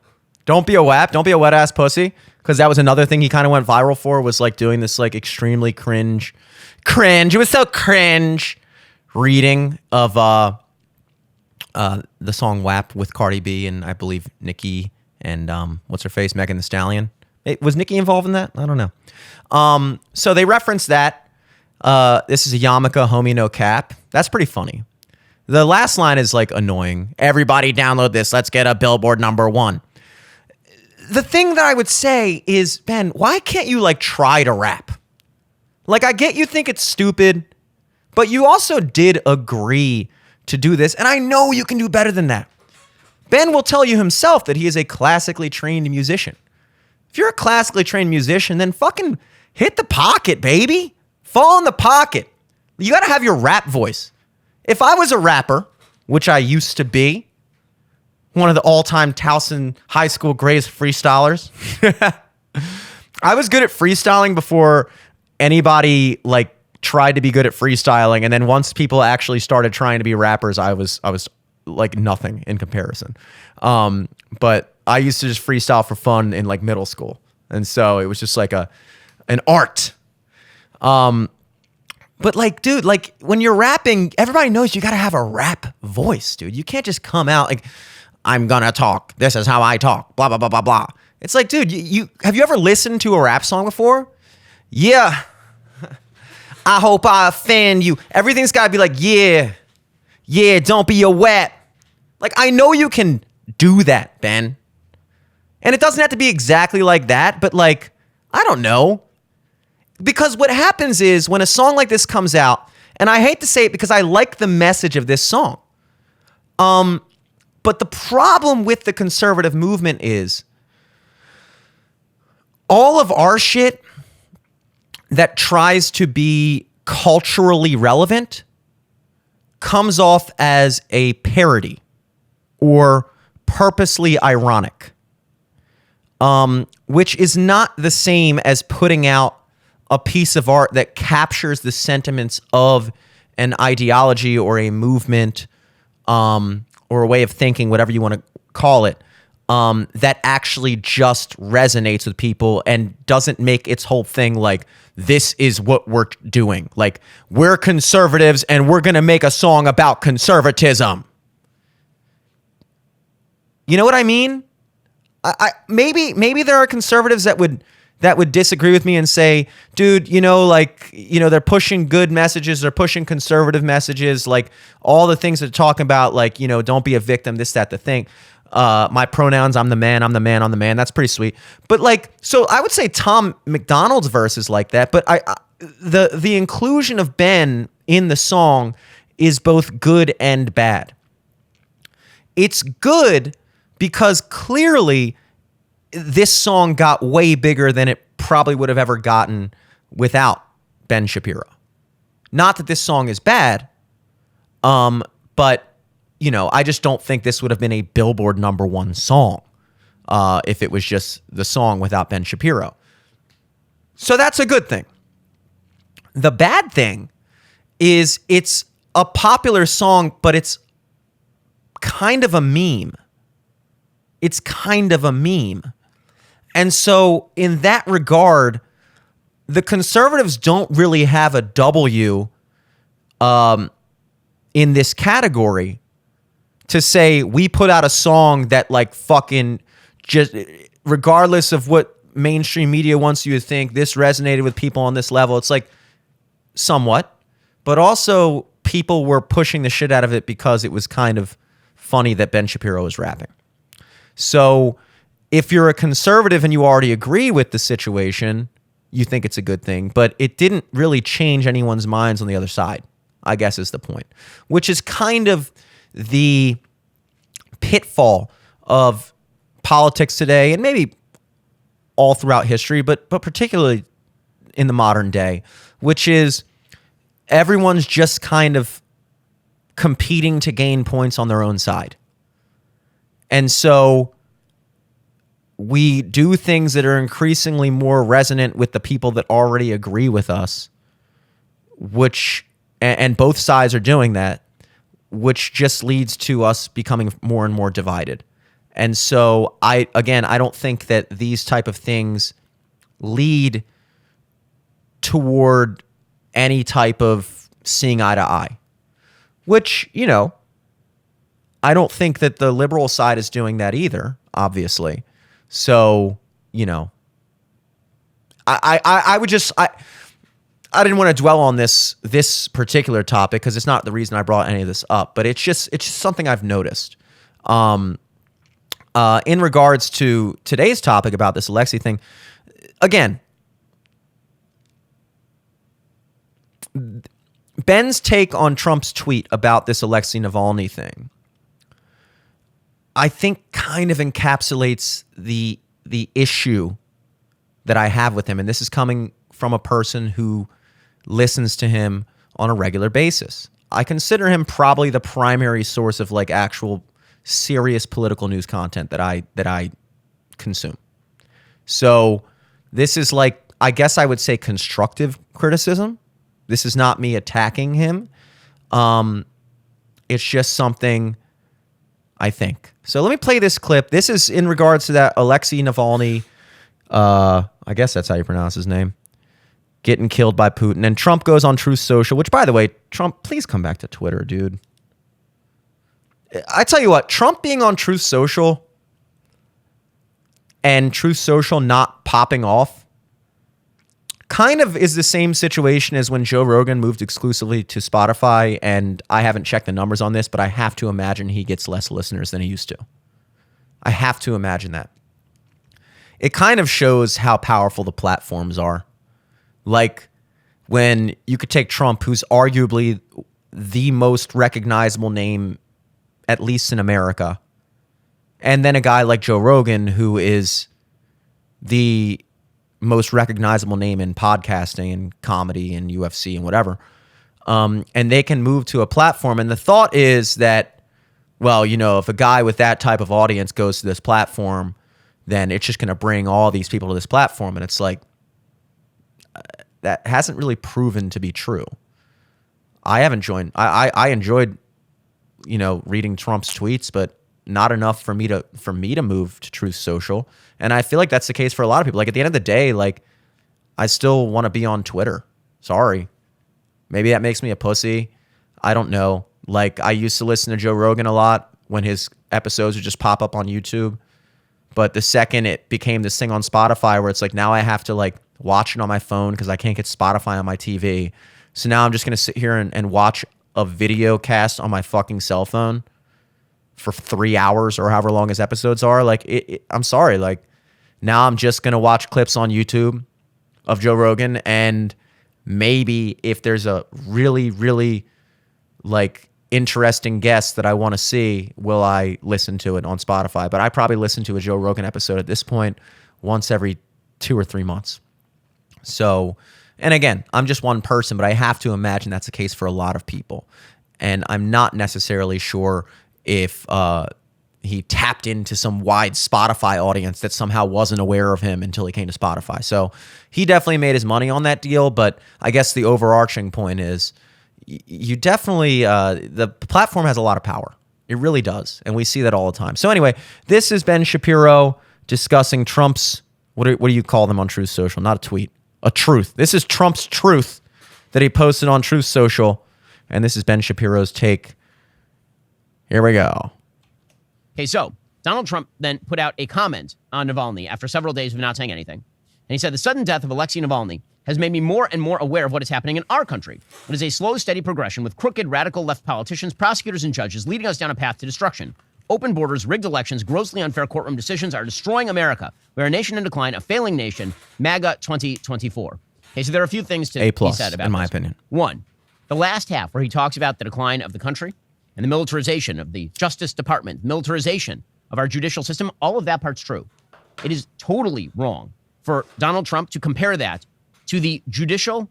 Don't be a WAP. Don't be a wet ass pussy. Because that was another thing he kind of went viral for, was like doing this like extremely cringe. It was so cringe reading of the song WAP with Cardi B and I believe Nicki and what's her face, Megan Thee Stallion. Was Nicki involved in that? I don't know. So they referenced that. This is a yarmulke, homie, no cap. That's pretty funny. The last line is like annoying. Everybody download this. Let's get a Billboard #1. The thing that I would say is, Ben, why can't you like try to rap? Like, I get you think it's stupid, but you also did agree to do this. And I know you can do better than that. Ben will tell you himself that he is a classically trained musician. If you're a classically trained musician, then fucking hit the pocket, baby. Fall in the pocket. You got to have your rap voice. If I was a rapper, which I used to be, one of the all-time Towson High School greatest freestylers, I was good at freestyling before anybody like tried to be good at freestyling. And then once people actually started trying to be rappers, I was like nothing in comparison. But I used to just freestyle for fun in like middle school. And so it was just like an art. But like, dude, like when you're rapping, everybody knows you got to have a rap voice, dude. You can't just come out like, I'm gonna talk. This is how I talk. Blah, blah, blah, blah, blah. It's like, dude, you have you ever listened to a rap song before? Yeah. I hope I offend you. Everything's got to be like, yeah, don't be a wet. Like, I know you can do that, Ben. And it doesn't have to be exactly like that, but like, I don't know. Because what happens is when a song like this comes out, and I hate to say it because I like the message of this song. But the problem with the conservative movement is all of our shit that tries to be culturally relevant comes off as a parody or purposely ironic, which is not the same as putting out a piece of art that captures the sentiments of an ideology or a movement, or a way of thinking, whatever you want to call it, that actually just resonates with people and doesn't make its whole thing like, this is what we're doing. Like, we're conservatives and we're going to make a song about conservatism. You know what I mean? Maybe there are conservatives that would disagree with me and say, dude, they're pushing good messages, they're pushing conservative messages, like all the things they're talking about, like, don't be a victim, this, that, the thing. My pronouns, I'm the man, I'm the man, I'm the man. That's pretty sweet. But like, so I would say Tom McDonald's verse is like that, but the inclusion of Ben in the song is both good and bad. It's good because clearly this song got way bigger than it probably would have ever gotten without Ben Shapiro. Not that this song is bad, but I just don't think this would have been a Billboard #1 song if it was just the song without Ben Shapiro. So that's a good thing. The bad thing is it's a popular song, but it's kind of a meme. It's kind of a meme. And so in that regard, the conservatives don't really have a W in this category to say we put out a song that like fucking just regardless of what mainstream media wants you to think, this resonated with people on this level. It's like somewhat, but also people were pushing the shit out of it because it was kind of funny that Ben Shapiro was rapping. So if you're a conservative and you already agree with the situation, you think it's a good thing, but it didn't really change anyone's minds on the other side, I guess is the point, which is kind of the pitfall of politics today and maybe all throughout history, but particularly in the modern day, which is everyone's just kind of competing to gain points on their own side. And so we do things that are increasingly more resonant with the people that already agree with us, which, and both sides are doing that, which just leads to us becoming more and more divided. And so I don't think that these type of things lead toward any type of seeing eye to eye, which, you know, I don't think that the liberal side is doing that either, obviously. So, you know, I didn't want to dwell on this particular topic because it's not the reason I brought any of this up, but it's just something I've noticed. In regards to today's topic about this Alexei thing, again, Ben's take on Trump's tweet about this Alexei Navalny thing, I think kind of encapsulates the issue that I have with him. And this is coming from a person who listens to him on a regular basis. I consider him probably the primary source of like actual serious political news content that I consume. So this is like, I guess I would say constructive criticism. This is not me attacking him. It's just something I think. So let me play this clip. This is in regards to that Alexei Navalny, I guess that's how you pronounce his name, getting killed by Putin. And Trump goes on Truth Social, which, by the way, Trump, please come back to Twitter, dude. I tell you what, Trump being on Truth Social and Truth Social not popping off kind of is the same situation as when Joe Rogan moved exclusively to Spotify, and I haven't checked the numbers on this, but I have to imagine he gets less listeners than he used to. I have to imagine that. It kind of shows how powerful the platforms are. Like when you could take Trump, who's arguably the most recognizable name, at least in America, and then a guy like Joe Rogan, who is the most recognizable name in podcasting and comedy and UFC and whatever. And they can move to a platform. And the thought is that, well, you know, if a guy with that type of audience goes to this platform, then it's just going to bring all these people to this platform. And it's like, that hasn't really proven to be true. I enjoyed, you know, reading Trump's tweets, but not enough for me to move to Truth Social. And I feel like that's the case for a lot of people. Like at the end of the day, like I still want to be on Twitter. Sorry. Maybe that makes me a pussy. I don't know. Like I used to listen to Joe Rogan a lot when his episodes would just pop up on YouTube. But the second it became this thing on Spotify where it's like now I have to like watch it on my phone because I can't get Spotify on my TV. So now I'm just going to sit here and watch a video cast on my fucking cell phone for 3 hours or however long his episodes are. Like, I'm sorry. Like, now I'm just going to watch clips on YouTube of Joe Rogan. And maybe if there's a really, really like interesting guest that I want to see, will I listen to it on Spotify? But I probably listen to a Joe Rogan episode at this point once every 2 or 3 months. So, and again, I'm just one person, but I have to imagine that's the case for a lot of people. And I'm not necessarily sure if he tapped into some wide Spotify audience that somehow wasn't aware of him until he came to Spotify. So he definitely made his money on that deal. But I guess the overarching point is you definitely, the platform has a lot of power. It really does. And we see that all the time. So anyway, this is Ben Shapiro discussing Trump's What do you call them on Truth Social? Not a tweet. A truth. This is Trump's truth that he posted on Truth Social. And this is Ben Shapiro's take. Here we go. Okay, so Donald Trump then put out a comment on Navalny after several days of not saying anything. And he said, the sudden death of Alexei Navalny has made me more and more aware of what is happening in our country. It is a slow, steady progression with crooked, radical left politicians, prosecutors, and judges leading us down a path to destruction. Open borders, rigged elections, grossly unfair courtroom decisions are destroying America. We're a nation in decline, a failing nation, MAGA 2024. Okay, so there are a few things to be said about in my this. opinion. One, the last half where he talks about the decline of the country and the militarization of the Justice Department, militarization of our judicial system, all of that part's true. It is totally wrong for Donald Trump to compare that to the judicial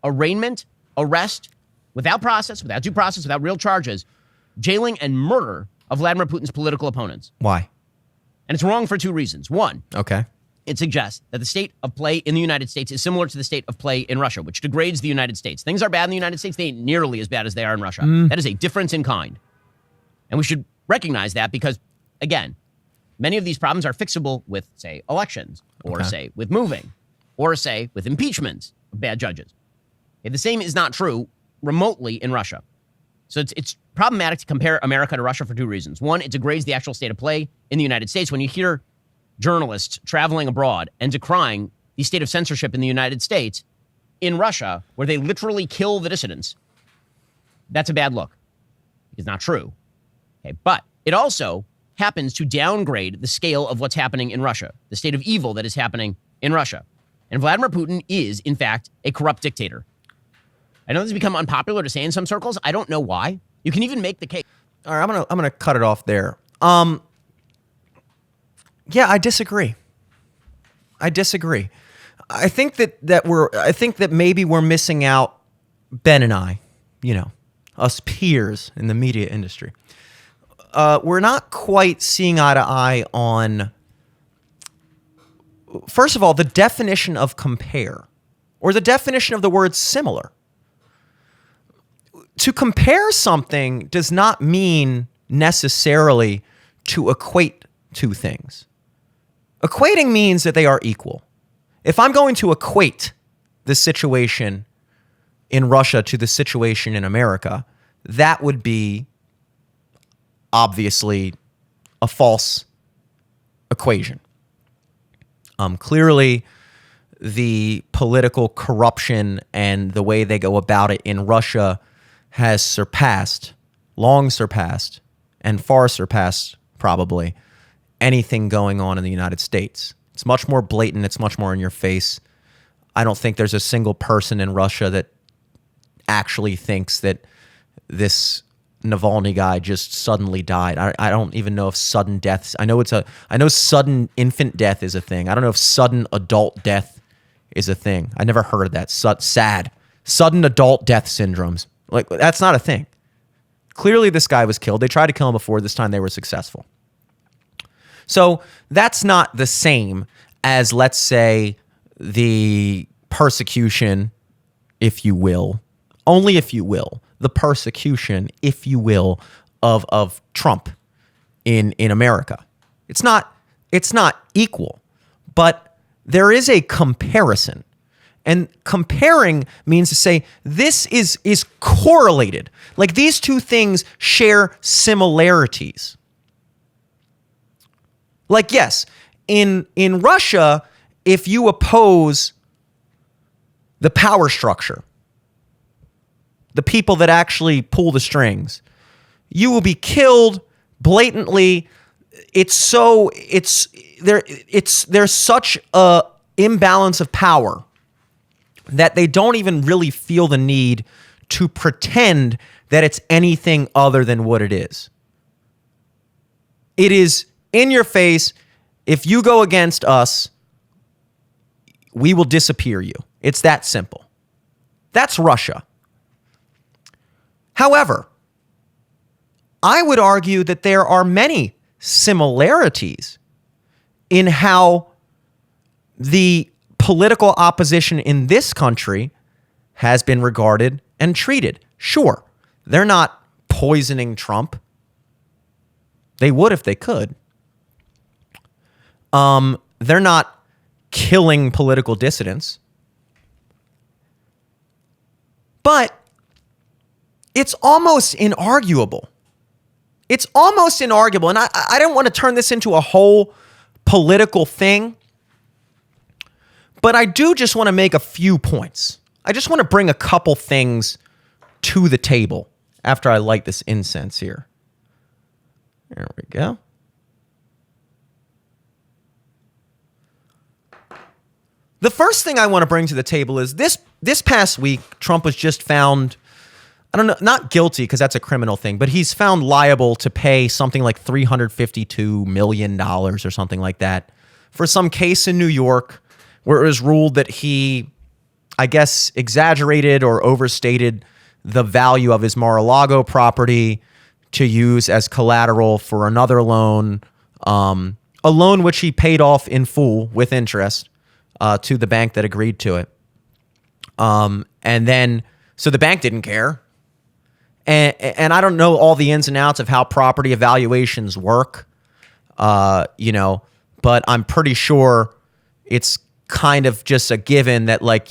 arraignment, arrest, without process, without due process, without real charges, jailing and murder of Vladimir Putin's political opponents. Why? And it's wrong for two reasons. One, Okay. it suggests that the state of play in the United States is similar to the state of play in Russia, which degrades the United States. Things are bad in the United States. They ain't nearly as bad as they are in Russia. That is a difference in kind. And we should recognize that because, again, many of these problems are fixable with, say, elections or, say, with moving or, say, with impeachment of bad judges. Okay, the same is not true remotely in Russia. So it's problematic to compare America to Russia for two reasons. One, it degrades the actual state of play in the United States. When you hear journalists traveling abroad and decrying the state of censorship in the United States, in Russia, where they literally kill the dissidents, that's a bad look. It's not true. Okay, but it also happens to downgrade the scale of what's happening in Russia, the state of evil that is happening in Russia. And Vladimir Putin is, in fact, a corrupt dictator. I know this has become unpopular to say in some circles. I don't know why. You can even make the case. All right, I'm gonna cut it off there. Yeah, I disagree. I think that maybe we're missing out, Ben and I, us peers in the media industry. We're not quite seeing eye to eye on, first of all, the definition of compare or the definition of the word similar. To compare something does not mean necessarily to equate two things. Equating means that they are equal. If I'm going to equate the situation in Russia to the situation in America, that would be obviously a false equation. Clearly, the political corruption and the way they go about it in Russia has long surpassed, and far surpassed probably anything going on in the United States. It's much more blatant. It's much more in your face. I don't think there's a single person in Russia that actually thinks that this Navalny guy just suddenly died. I don't even know if sudden deaths. I know sudden infant death is a thing. I don't know if sudden adult death is a thing. I never heard of that. Sad. Sudden adult death syndromes. Like, that's not a thing. Clearly, this guy was killed. They tried to kill him before. This time they were successful. So that's not the same as, let's say, the persecution, if you will, only if you will, the persecution, if you will, of Trump in America. It's not equal, but there is a comparison. And comparing means to say this is correlated. Like, these two things share similarities. Like, yes, in Russia, if you oppose the power structure, the people that actually pull the strings, you will be killed blatantly. There's such a imbalance of power that they don't even really feel the need to pretend that it's anything other than what it is. It is in your face. If you go against us, we will disappear you. It's that simple. That's Russia. However, I would argue that there are many similarities in how the political opposition in this country has been regarded and treated. Sure, they're not poisoning Trump. They would if they could. They're not killing political dissidents. But it's almost inarguable. It's almost inarguable. And I don't want to turn this into a whole political thing, but I do just want to make a few points. I just want to bring a couple things to the table after I light this incense here. There we go. The first thing I want to bring to the table is this past week, Trump was just found, I don't know, not guilty because that's a criminal thing, but he's found liable to pay something like $352 million or something like that for some case in New York where it was ruled that he, I guess, exaggerated or overstated the value of his Mar-a-Lago property to use as collateral for another loan, a loan which he paid off in full with interest to the bank that agreed to it. And then, so the bank didn't care. And I don't know all the ins and outs of how property evaluations work, but I'm pretty sure it's kind of just a given that, like,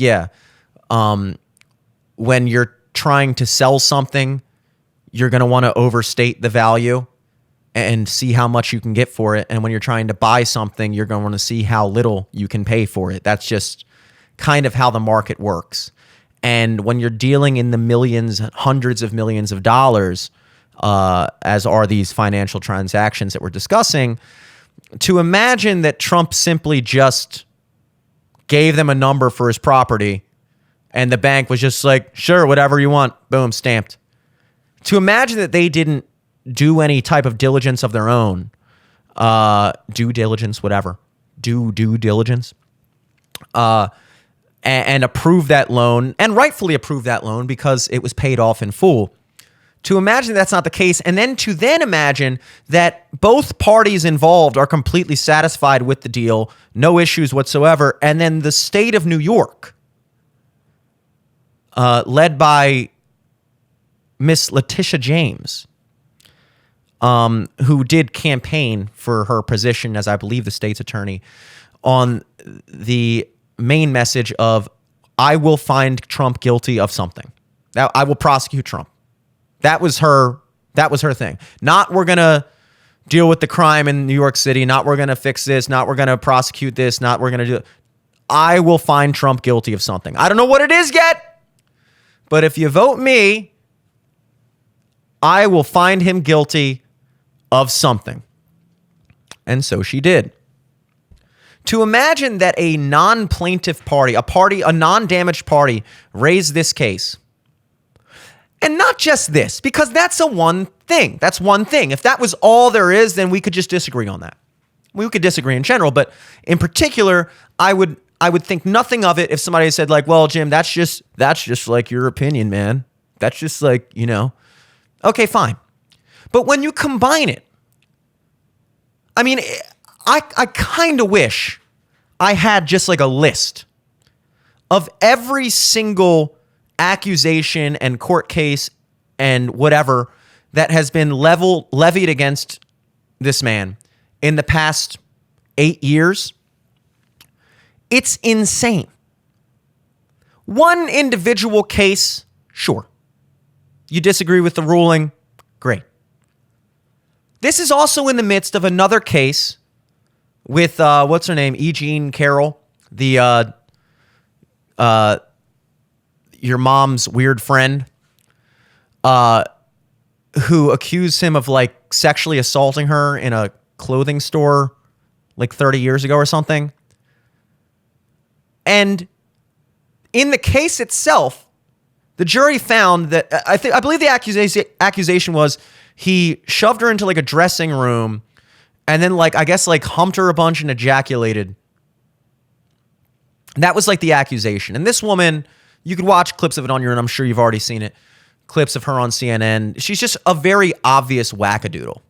when you're trying to sell something, you're going to want to overstate the value and see how much you can get for it. And when you're trying to buy something, you're going to want to see how little you can pay for it. That's just kind of how the market works. And when you're dealing in the millions, hundreds of millions of dollars, as are these financial transactions that we're discussing, to imagine that Trump simply just gave them a number for his property and the bank was just like, sure, whatever you want, boom, stamped. To imagine that they didn't do any type of diligence of their own, due diligence, whatever, due diligence, and approve that loan, and rightfully approve that loan because it was paid off in full. To imagine that's not the case, and then to imagine that both parties involved are completely satisfied with the deal, no issues whatsoever, and then the state of New York, led by Miss Letitia James, who did campaign for her position as, I believe, the state's attorney, on the main message of, I will find Trump guilty of something. That I will prosecute Trump. That was her thing. Not we're going to deal with the crime in New York City, not we're going to fix this, not we're going to prosecute this, not we're going to do it. I will find Trump guilty of something. I don't know what it is yet, but if you vote me, I will find him guilty of something. And so she did. To imagine that a non-plaintiff party, a non-damaged party, raised this case. And not just this, because that's one thing. That's one thing. If that was all there is, then we could just disagree on that. We could disagree in general, but in particular, I would think nothing of it if somebody said, like, well, Jim, that's just like your opinion, man. That's just like, okay, fine. But when you combine it, I mean, I kind of wish I had just like a list of every single accusation and court case and whatever that has been levied against this man in the past 8 years. It's insane. One individual case, sure. You disagree with the ruling, great. This is also in the midst of another case with, what's her name? E. Jean Carroll, the your mom's weird friend, who accused him of like sexually assaulting her in a clothing store like 30 years ago or something. And in the case itself, the jury found that I believe the accusation was he shoved her into like a dressing room and then like, I guess like humped her a bunch and ejaculated. That was like the accusation. And this woman, you could watch clips of it on your own. I'm sure you've already seen it. Clips of her on CNN. She's just a very obvious wackadoodle.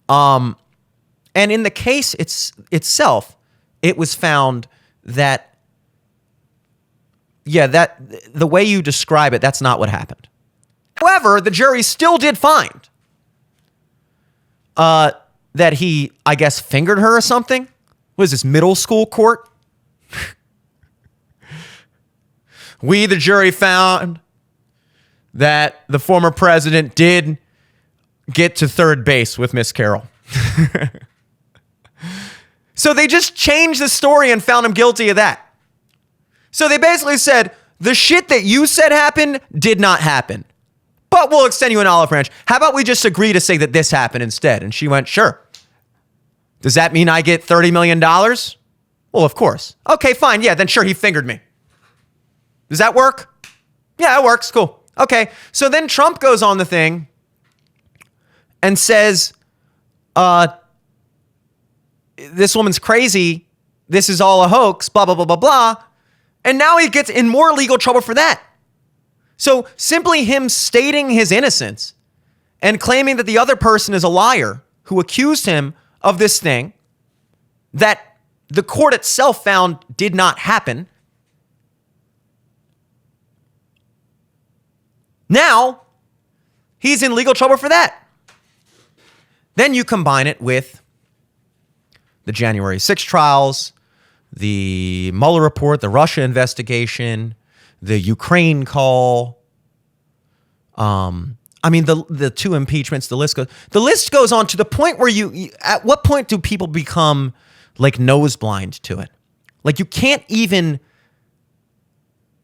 And in the case itself, it was found that, that the way you describe it, that's not what happened. However, the jury still did find that he, I guess, fingered her or something What is this, middle school court? We, the jury, found that the former president did get to third base with Miss Carroll. So they just changed the story and found him guilty of that. So they basically said, the shit that you said happened did not happen, but we'll extend you an olive branch. How about we just agree to say that this happened instead? And she went, sure. Does that mean I get $30 million? Well, of course. Okay, fine. Yeah, then sure, he fingered me. Does that work? Yeah, it works. Cool. Okay. So then Trump goes on the thing and says, this woman's crazy. This is all a hoax, blah, blah, blah, blah, blah. And now he gets in more legal trouble for that. So simply him stating his innocence and claiming that the other person is a liar who accused him of this thing that the court itself found did not happen. Now, he's in legal trouble for that. Then you combine it with the January 6 trials, the Mueller report, the Russia investigation, the Ukraine call. The two impeachments, the list goes on to the point where you at what point do people become like nose blind to it? Like you can't even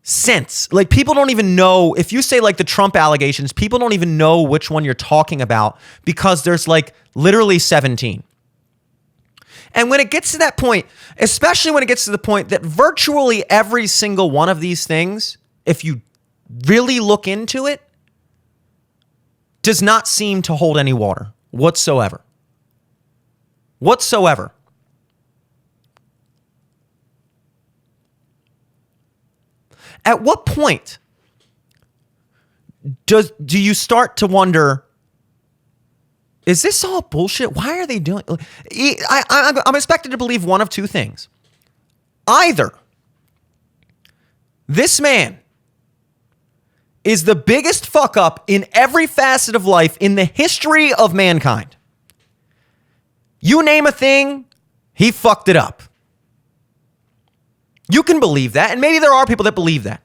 sense. Like people don't even know if you say like the Trump allegations, people don't even know which one you're talking about because there's like literally 17. And when it gets to that point, especially when it gets to the point that virtually every single one of these things, if you really look into it, does not seem to hold any water whatsoever. Whatsoever. At what point do you start to wonder, is this all bullshit? Why are they doing? I'm expected to believe one of two things. Either this man is the biggest fuck up in every facet of life in the history of mankind. You name a thing, he fucked it up. You can believe that, and maybe there are people that believe that.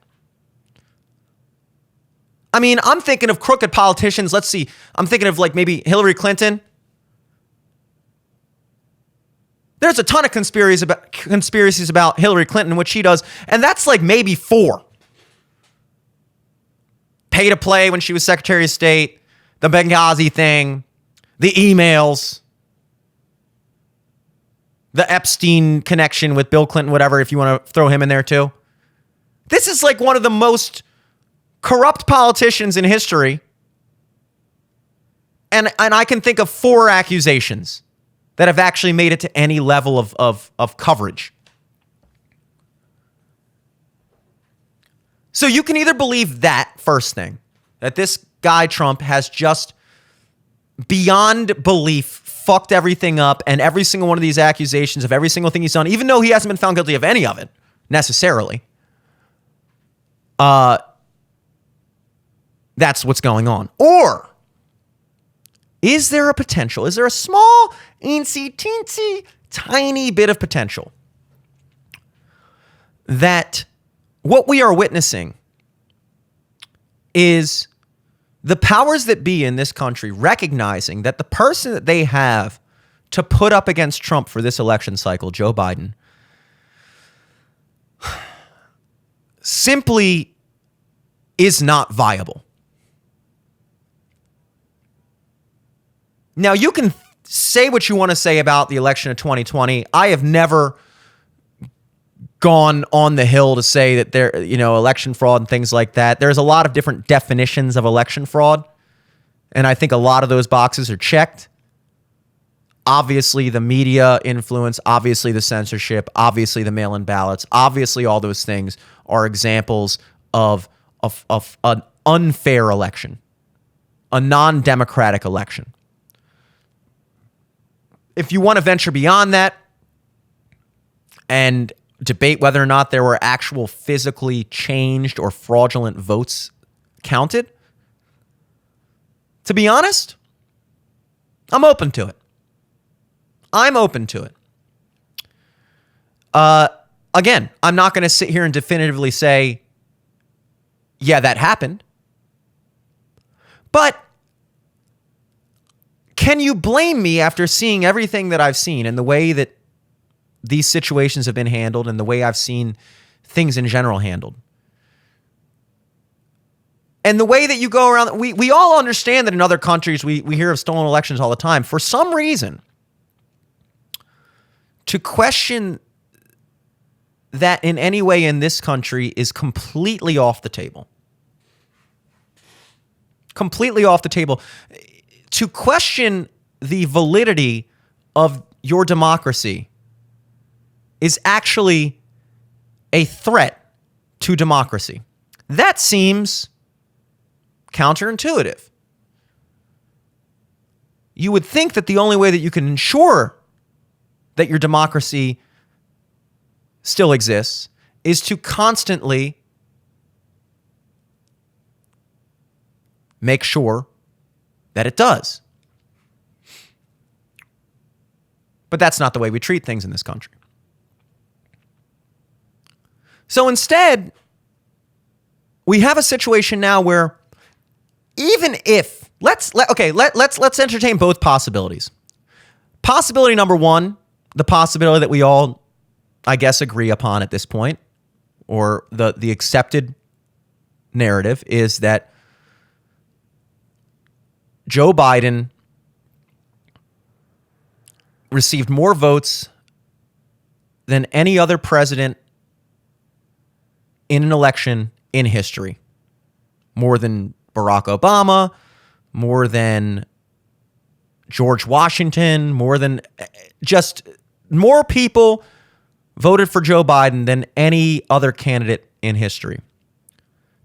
I mean, I'm thinking of crooked politicians. Let's see. I'm thinking of like maybe Hillary Clinton. There's a ton of conspiracies about Hillary Clinton, what she does, and that's like maybe 4. Pay to play when she was Secretary of State, the Benghazi thing, the emails, the Epstein connection with Bill Clinton, whatever, if you want to throw him in there too. This is like one of the most corrupt politicians in history. And I can think of 4 accusations that have actually made it to any level of coverage. So you can either believe that first thing, that this guy Trump has just beyond belief fucked everything up, and every single one of these accusations of every single thing he's done, even though he hasn't been found guilty of any of it necessarily, that's what's going on. Or is there a potential? Is there a small, teensy, tiny bit of potential that what we are witnessing is the powers that be in this country recognizing that the person that they have to put up against Trump for this election cycle, Joe Biden, simply is not viable. Now, you can say what you want to say about the election of 2020. I have never gone on the hill to say that there, election fraud and things like that. There's a lot of different definitions of election fraud, and I think a lot of those boxes are checked. Obviously, the media influence, obviously the censorship, obviously the mail-in ballots, obviously all those things are examples of an unfair election, a non-democratic election. If you want to venture beyond that and debate whether or not there were actual physically changed or fraudulent votes counted, to be honest, I'm open to it. I'm open to it. Again, I'm not going to sit here and definitively say, yeah, that happened. But can you blame me after seeing everything that I've seen and the way that these situations have been handled and the way I've seen things in general handled? And the way that you go around, we all understand that in other countries, we hear of stolen elections all the time. For some reason, to question that in any way in this country is completely off the table. Completely off the table. To question the validity of your democracy is actually a threat to democracy. That seems counterintuitive. You would think that the only way that you can ensure that your democracy still exists is to constantly make sure that it does. But that's not the way we treat things in this country. So instead, we have a situation now where even if let's entertain both possibilities. Possibility number one, the possibility that we all, I guess, agree upon at this point, or the accepted narrative is that Joe Biden received more votes than any other president in an election in history. More than Barack Obama, more than George Washington, more people voted for Joe Biden than any other candidate in history.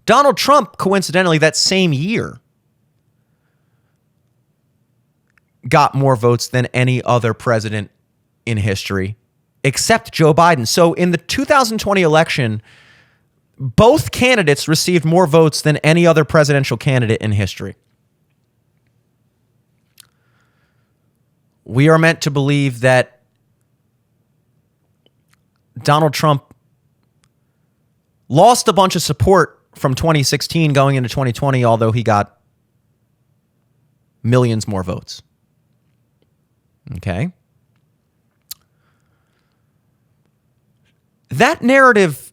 Donald Trump, coincidentally, that same year, got more votes than any other president in history, except Joe Biden. So in the 2020 election, both candidates received more votes than any other presidential candidate in history. We are meant to believe that Donald Trump lost a bunch of support from 2016 going into 2020, although he got millions more votes. Okay. That narrative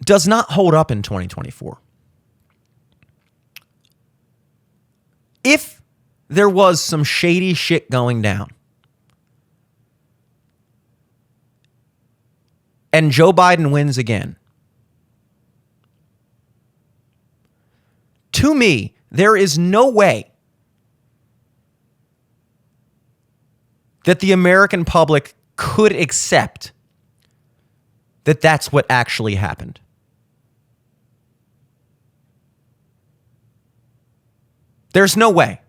does not hold up in 2024. If there was some shady shit going down and Joe Biden wins again, to me, there is no way that the American public could accept that that's what actually happened. There's no way.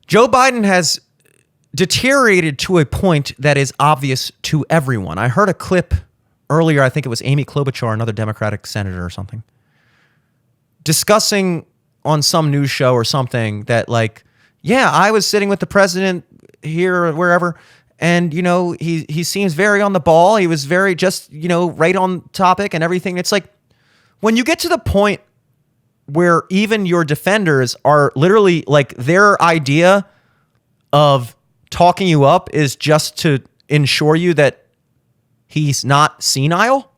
Joe Biden has deteriorated to a point that is obvious to everyone. I heard a clip earlier, I think it was Amy Klobuchar, another Democratic senator or something, discussing on some news show or something that, like, yeah, I was sitting with the president here or wherever, and, you know, he seems very on the ball. He was very just, you know, right on topic and everything. It's like, when you get to the point where even your defenders are literally, like, their idea of talking you up is just to ensure you that he's not senile.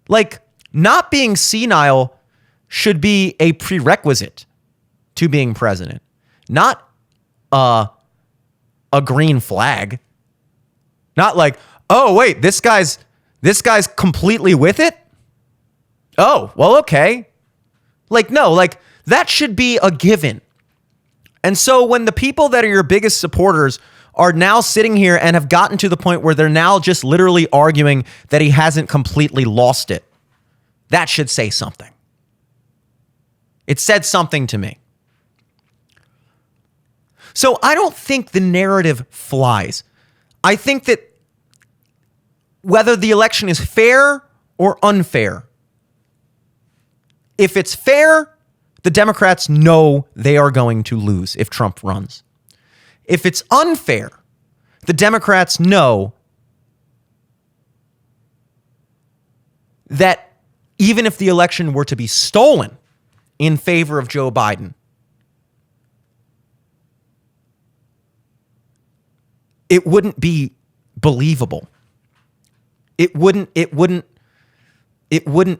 Like, not being senile should be a prerequisite to being president, not a green flag. Not like, oh wait, this guy's completely with it. Oh, well, okay. Like, no, like, that should be a given. And so when the people that are your biggest supporters are now sitting here and have gotten to the point where they're now just literally arguing that he hasn't completely lost it, that should say something. It said something to me. So I don't think the narrative flies. I think that whether the election is fair or unfair, if it's fair, The Democrats know they are going to lose if Trump runs. If it's unfair, the Democrats know that even if the election were to be stolen in favor of Joe Biden, it wouldn't be believable. It wouldn't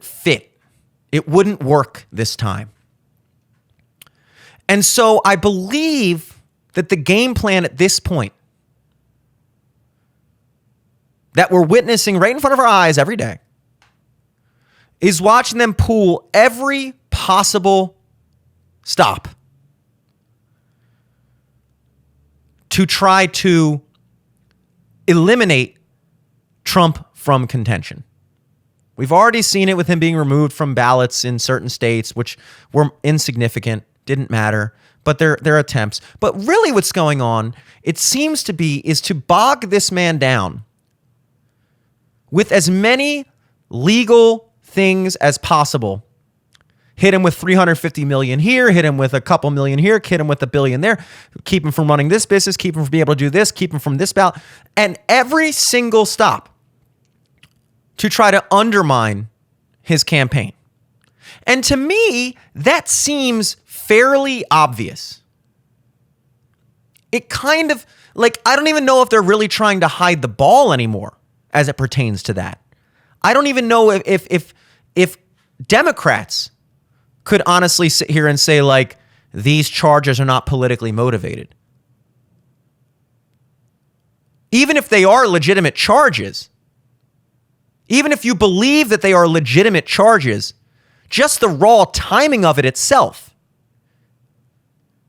fit. It wouldn't work this time. And so I believe that the game plan at this point that we're witnessing right in front of our eyes every day is watching them pull every possible stop to try to eliminate Trump from contention. We've already seen it with him being removed from ballots in certain states, which were insignificant, didn't matter, but they're attempts. But really what's going on, it seems to be, is to bog this man down with as many legal things as possible. Hit him with 350 million here, hit him with a couple million here, hit him with $1 billion there, keep him from running this business, keep him from being able to do this, keep him from this ballot. And every single stop to try to undermine his campaign. And to me, that seems fairly obvious. It kind of, like, I don't even know if they're really trying to hide the ball anymore as it pertains to that. I don't even know if Democrats could honestly sit here and say, like, these charges are not politically motivated. Even if they are legitimate charges, even if you believe that they are legitimate charges, just the raw timing of it itself,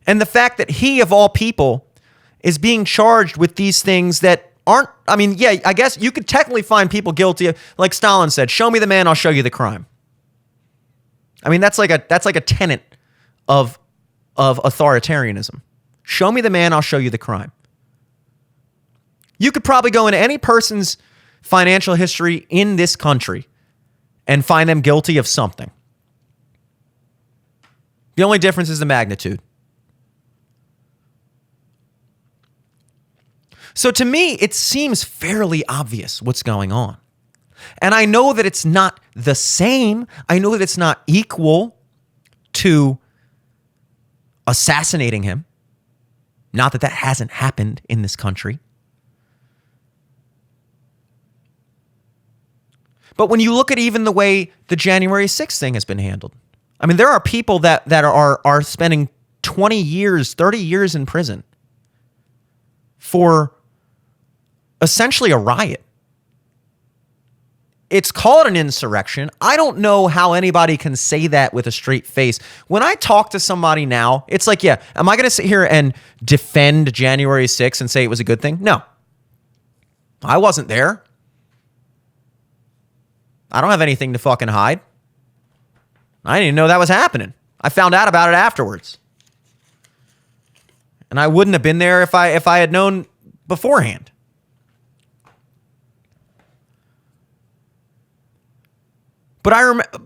and the fact that he, of all people, is being charged with these things that aren't, I mean, yeah, I guess you could technically find people guilty of, like Stalin said, show me the man, I'll show you the crime. I mean, that's like a tenet of authoritarianism. Show me the man, I'll show you the crime. You could probably go into any person's financial history in this country and find them guilty of something. The only difference is the magnitude. So to me, it seems fairly obvious what's going on. And I know that it's not the same. I know that it's not equal to assassinating him. Not that that hasn't happened in this country. But when you look at even the way the January 6th thing has been handled, I mean, there are people that are spending 20 years, 30 years in prison for essentially a riot. It's called an insurrection. I don't know how anybody can say that with a straight face. When I talk to somebody now, it's like, yeah, am I going to sit here and defend January 6th and say it was a good thing? No. I wasn't there. I don't have anything to fucking hide. I didn't even know that was happening. I found out about it afterwards. And I wouldn't have been there if I had known beforehand. But I remember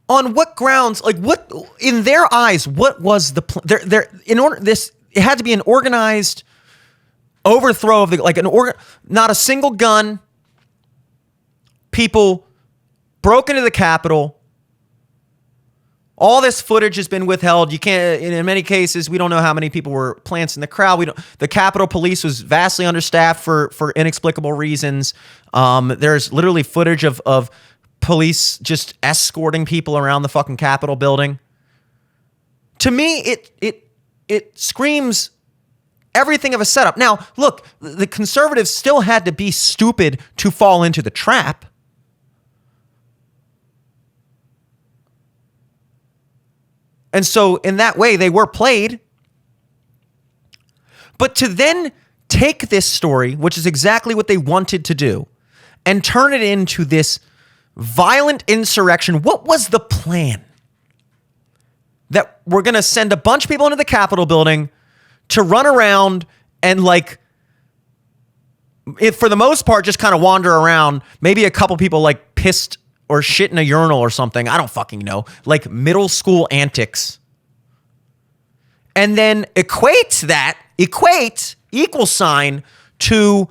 on what grounds, like what in their eyes, what was the it had to be an organized overthrow of not a single gun. People broke into the Capitol. All this footage has been withheld. You can't, in many cases, we don't know how many people were plants in the crowd. The Capitol Police was vastly understaffed for inexplicable reasons. There's literally footage of police just escorting people around the fucking Capitol building. To me, it screams everything of a setup. Now, look, the conservatives still had to be stupid to fall into the trap. And so in that way, they were played. But to then take this story, which is exactly what they wanted to do, and turn it into this violent insurrection, what was the plan? That we're going to send a bunch of people into the Capitol building to run around and, like, for the most part, just kind of wander around. Maybe a couple people, like, pissed or shit in a urinal or something. I don't fucking know. Like middle school antics. And then equate equal sign to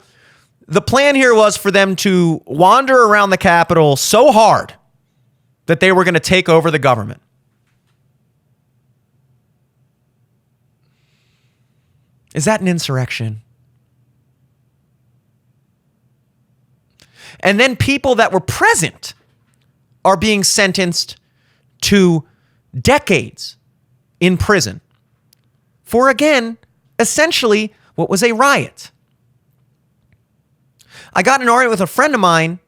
the plan here was for them to wander around the Capitol so hard that they were going to take over the government. Is that an insurrection? And then people that were present are being sentenced to decades in prison for, again, essentially what was a riot. I got in an argument with a friend of mine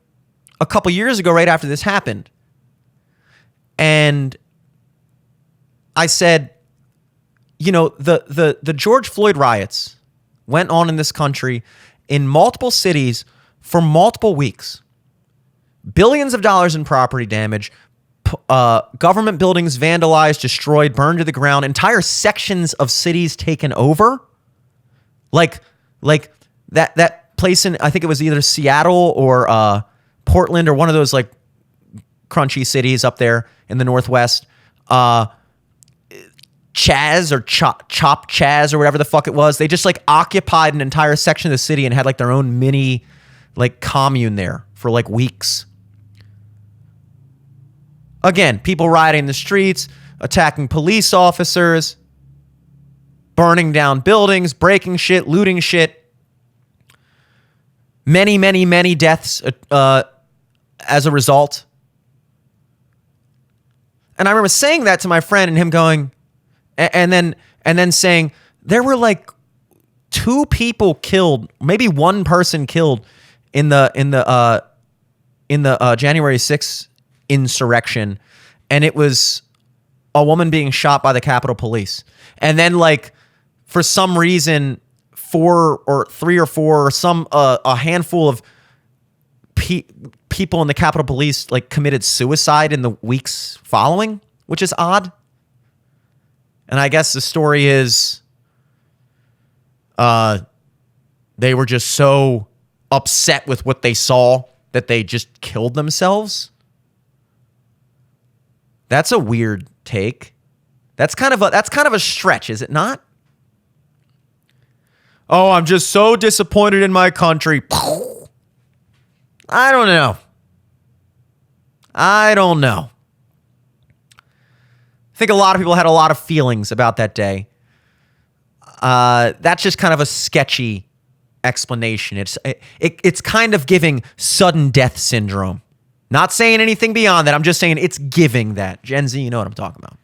a couple years ago, right after this happened. And I said, you know, the George Floyd riots went on in this country in multiple cities for multiple weeks. Billions of dollars in property damage, government buildings vandalized, destroyed, burned to the ground, entire sections of cities taken over. Like that place in, I think it was either Seattle or Portland or one of those like crunchy cities up there in the Northwest. Chaz or Chop Chaz or whatever the fuck it was. They just like occupied an entire section of the city and had like their own mini like commune there for like weeks. Again, people rioting in the streets, attacking police officers, burning down buildings, breaking shit, looting shit. Many, many, many deaths as a result. And I remember saying that to my friend and him going, and then saying there were like 2 people killed, maybe 1 person killed in the January 6th insurrection, and it was a woman being shot by the Capitol Police. And then like for some reason 3 or 4 or some a handful of people in the Capitol Police like committed suicide in the weeks following, which is odd. And I guess the story is they were just so upset with what they saw that they just killed themselves. That's a weird take. That's kind of a stretch, is it not? Oh, I'm just so disappointed in my country. I don't know. I think a lot of people had a lot of feelings about that day. That's just kind of a sketchy explanation. It's kind of giving sudden death syndrome. Not saying anything beyond that. I'm just saying it's giving that. Gen Z, you know what I'm talking about.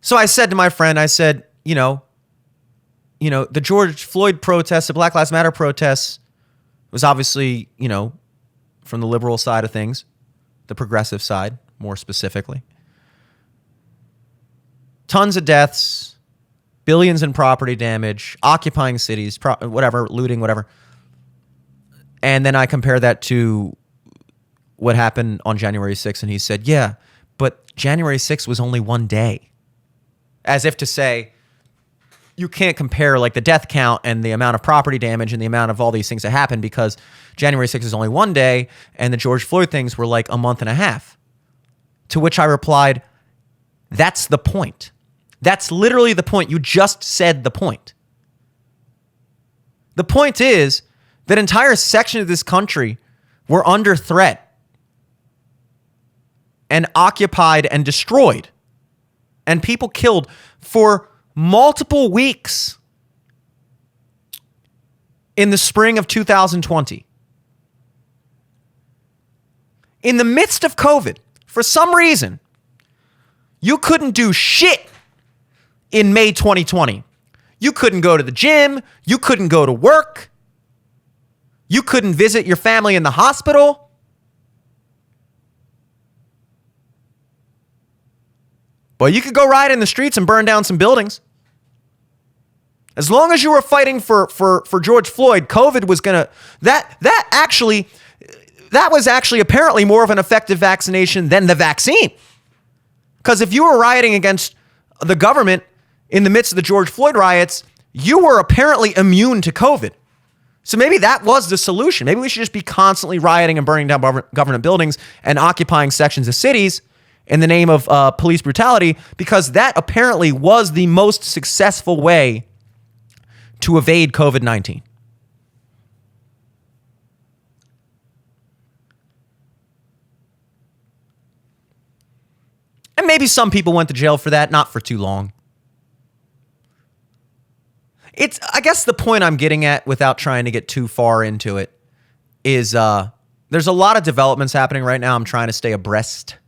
So I said to my friend, I said, you know, the George Floyd protests, the Black Lives Matter protests was obviously, you know, from the liberal side of things, the progressive side, more specifically. Tons of deaths, billions in property damage, occupying cities, whatever, looting, whatever. And then I compare that to what happened on January 6th, and he said, yeah, but January 6th was only one day. As if to say, you can't compare like the death count and the amount of property damage and the amount of all these things that happened because January 6th is only one day and the George Floyd things were like a month and a half. To which I replied, that's the point. That's literally the point. You just said the point. The point is that entire section of this country were under threat and occupied and destroyed and people killed for multiple weeks in the spring of 2020. In the midst of COVID, for some reason, you couldn't do shit in May 2020. You couldn't go to the gym. You couldn't go to work. You couldn't visit your family in the hospital. But you could go riot in the streets and burn down some buildings. As long as you were fighting for George Floyd, COVID was gonna that was actually apparently more of an effective vaccination than the vaccine. Because if you were rioting against the government in the midst of the George Floyd riots, you were apparently immune to COVID. So maybe that was the solution. Maybe we should just be constantly rioting and burning down government buildings and occupying sections of cities in the name of police brutality, because that apparently was the most successful way to evade COVID-19. And maybe some people went to jail for that, not for too long. I guess the point I'm getting at, without trying to get too far into it, is there's a lot of developments happening right now. I'm trying to stay abreast.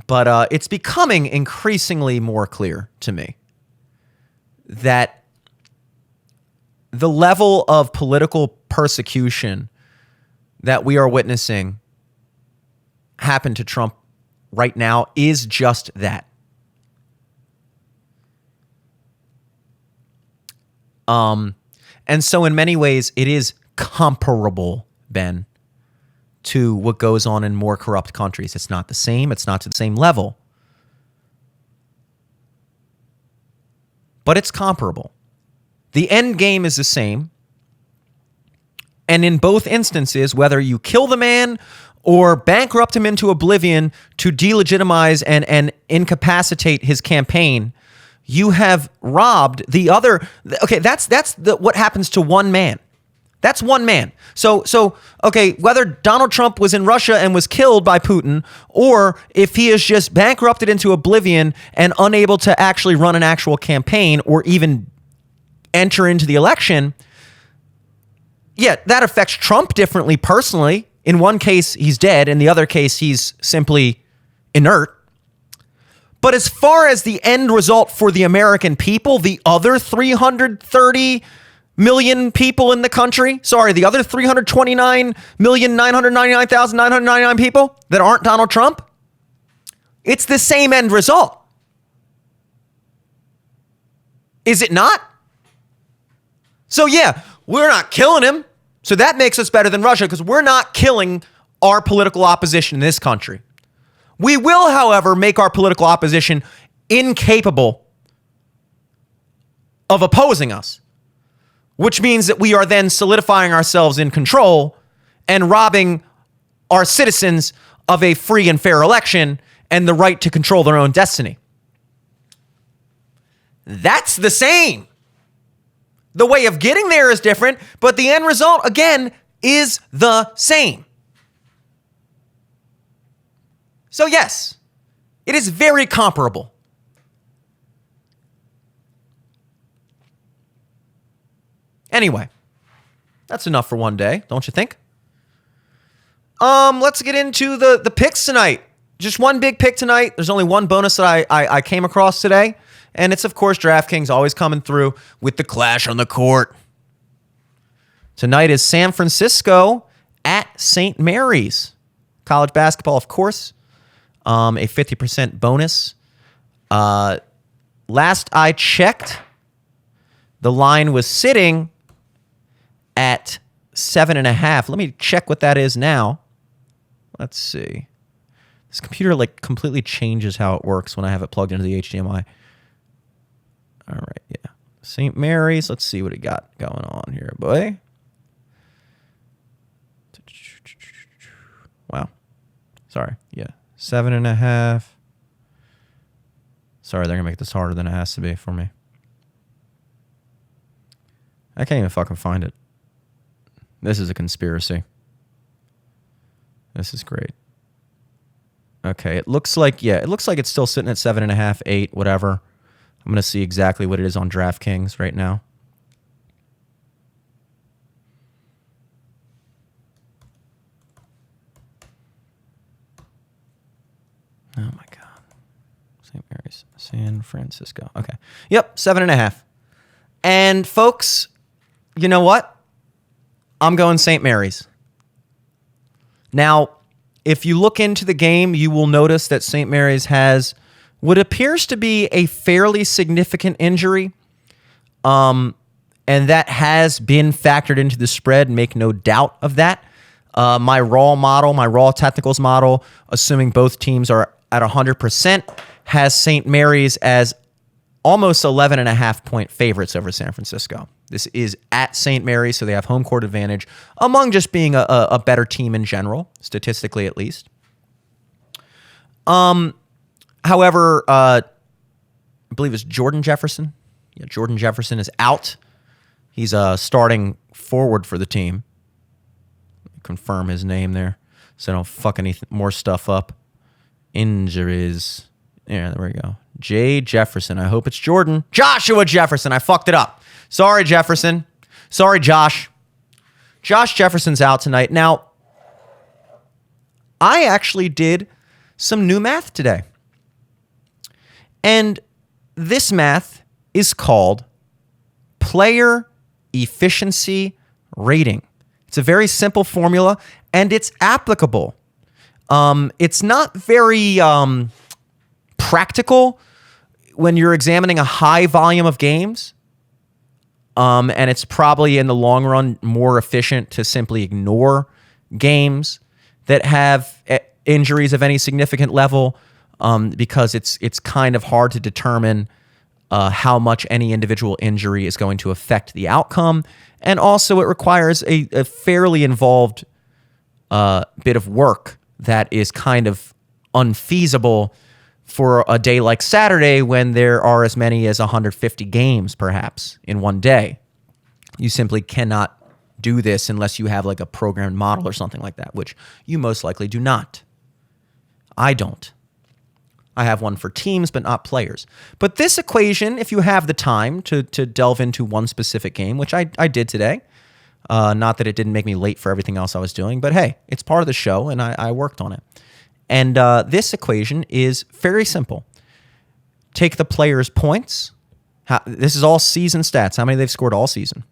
But it's becoming increasingly more clear to me that the level of political persecution that we are witnessing happen to Trump right now is just that. And so in many ways, it is comparable, Ben, to what goes on in more corrupt countries. It's not the same. It's not to the same level. But it's comparable. The end game is the same. And in both instances, whether you kill the man or bankrupt him into oblivion to delegitimize and incapacitate his campaign, you have robbed the other. Okay, that's what happens to one man. That's one man. So okay, whether Donald Trump was in Russia and was killed by Putin, or if he is just bankrupted into oblivion and unable to actually run an actual campaign or even enter into the election, yeah, that affects Trump differently personally. In one case, he's dead. In the other case, he's simply inert. But as far as the end result for the American people, the other 330 million people in the country, the other 329,999,999 people that aren't Donald Trump, it's the same end result. Is it not? So yeah, we're not killing him. So that makes us better than Russia because we're not killing our political opposition in this country. We will, however, make our political opposition incapable of opposing us, which means that we are then solidifying ourselves in control and robbing our citizens of a free and fair election and the right to control their own destiny. That's the same. The way of getting there is different, but the end result, again, is the same. So yes, it is very comparable. Anyway, that's enough for one day, don't you think? Let's get into the picks tonight. Just one big pick tonight. There's only one bonus that I came across today, and it's, of course, DraftKings always coming through with the clash on the court. Tonight is San Francisco at St. Mary's. College basketball, of course. A 50% bonus. Last I checked, the line was sitting at 7.5. Let me check what that is now. Let's see. This computer completely changes how it works when I have it plugged into the HDMI. All right, yeah. St. Mary's. Let's see what it got going on here, boy. Wow. Sorry. Yeah. 7.5. Sorry, they're going to make this harder than it has to be for me. I can't even fucking find it. This is a conspiracy. This is great. Okay, it looks like it's still sitting at 7.5, 8, whatever. I'm going to see exactly what it is on DraftKings right now. Oh my God. St. Mary's, San Francisco. Okay. Yep, 7.5. And folks, you know what? I'm going St. Mary's. Now, if you look into the game, you will notice that St. Mary's has what appears to be a fairly significant injury. And that has been factored into the spread, make no doubt of that. My raw technicals model, assuming both teams are at 100%, has St. Mary's as almost 11.5-point favorites over San Francisco. This is at St. Mary's, so they have home court advantage among just being a better team in general, statistically at least. However, I believe it's Jordan Jefferson. Yeah, Jordan Jefferson is out. He's starting forward for the team. Confirm his name there so I don't fuck any more stuff up. Injuries. Yeah, there we go. Jay Jefferson. I hope it's Jordan. Joshua Jefferson. I fucked it up. Sorry, Jefferson. Sorry, Josh. Josh Jefferson's out tonight. Now, I actually did some new math today. And this math is called player efficiency rating. It's a very simple formula, and it's applicable. It's not very practical when you're examining a high volume of games. And it's probably in the long run more efficient to simply ignore games that have injuries of any significant level, because it's kind of hard to determine how much any individual injury is going to affect the outcome. And also it requires a fairly involved bit of work that is kind of unfeasible for a day like Saturday when there are as many as 150 games perhaps in one day. You simply cannot do this unless you have like a programmed model or something like that, which you most likely do not. I don't. I have one for teams, but not players. But this equation, if you have the time to delve into one specific game, which I did today, not that it didn't make me late for everything else I was doing, but hey, it's part of the show and I worked on it. And this equation is very simple. Take the player's points. This is all season stats, how many they've scored all season.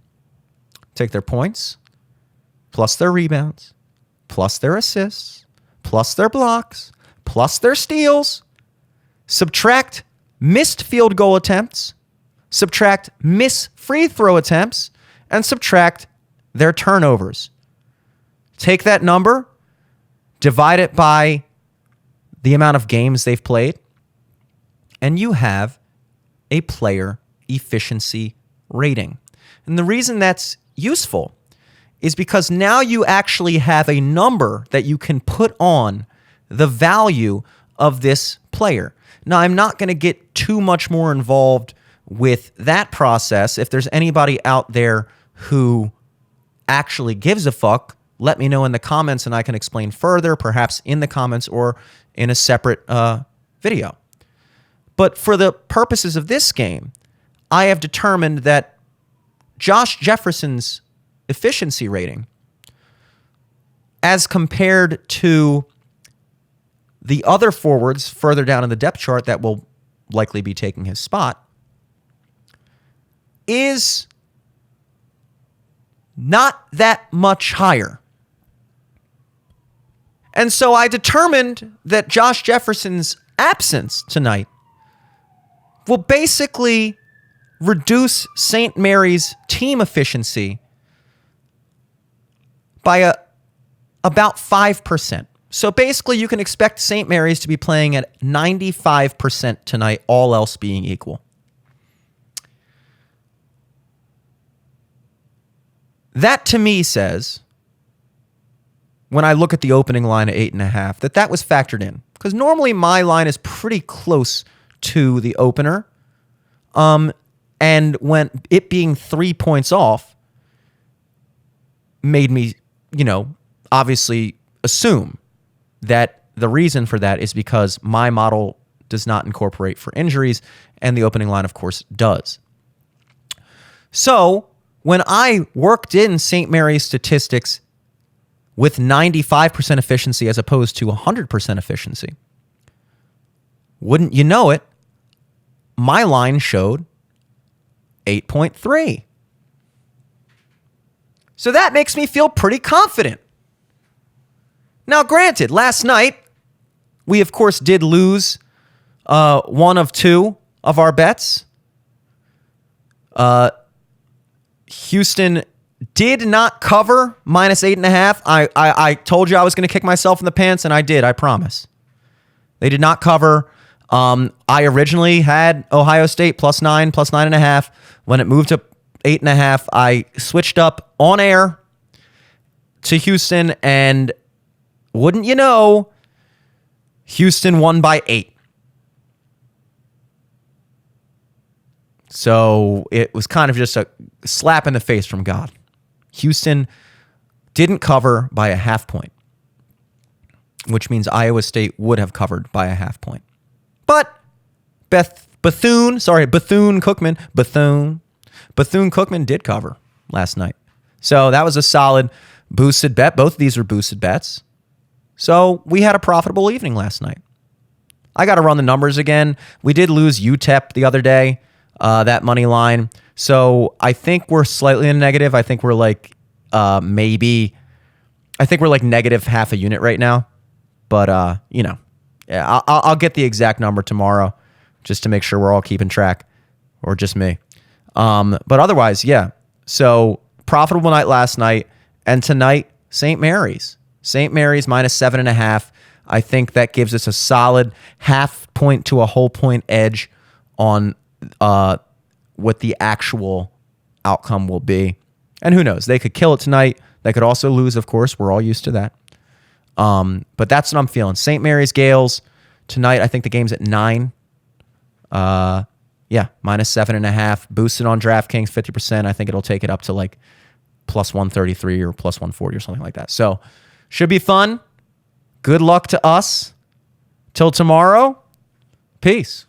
Take their points, plus their rebounds, plus their assists, plus their blocks, plus their steals, subtract missed field goal attempts, subtract missed free throw attempts, and subtract their turnovers. Take that number, divide it by the amount of games they've played, and you have a player efficiency rating. And the reason that's useful is because now you actually have a number that you can put on the value of this player. Now, I'm not going to get too much more involved with that process. If there's anybody out there who actually gives a fuck, let me know in the comments and I can explain further, perhaps in the comments or in a separate video. But for the purposes of this game, I have determined that Josh Jefferson's efficiency rating, as compared to the other forwards further down in the depth chart that will likely be taking his spot, is not that much higher. And so I determined that Josh Jefferson's absence tonight will basically reduce St. Mary's team efficiency by about 5%. So basically you can expect St. Mary's to be playing at 95% tonight, all else being equal. That to me says, when I look at the opening line at 8.5, that was factored in. Because normally my line is pretty close to the opener. And when it being 3 points off made me, obviously assume that the reason for that is because my model does not incorporate for injuries, and the opening line, of course, does. So when I worked in St. Mary's statistics with 95% efficiency as opposed to 100% efficiency, wouldn't you know it, my line showed 8.3. So that makes me feel pretty confident. Now, granted, last night, we, of course, did lose one of two of our bets. Houston did not cover minus 8.5. I told you I was going to kick myself in the pants, and I did, I promise. They did not cover. I originally had Ohio State +9, +9.5. When it moved to 8.5, I switched up on air to Houston, and wouldn't you know, Houston won by 8. So it was kind of just a slap in the face from God. Houston didn't cover by a half point, which means Iowa State would have covered by a half point. But Bethune-Cookman did cover last night. So that was a solid boosted bet. Both of these were boosted bets. So we had a profitable evening last night. I got to run the numbers again. We did lose UTEP the other day, that money line. So I think we're slightly in negative. I think we're like negative half a unit right now. But, yeah, I'll get the exact number tomorrow just to make sure we're all keeping track, or just me. But otherwise, yeah. So profitable night last night, and tonight, St. Mary's. St. Mary's -7.5. I think that gives us a solid half point to a whole point edge on what the actual outcome will be. And who knows? They could kill it tonight. They could also lose, of course. We're all used to that. But that's what I'm feeling. St. Mary's Gales tonight. I think the game's at 9. Yeah, -7.5. Boosted on DraftKings 50%. I think it'll take it up to like +133 or +140 or something like that. So should be fun. Good luck to us. Till tomorrow. Peace.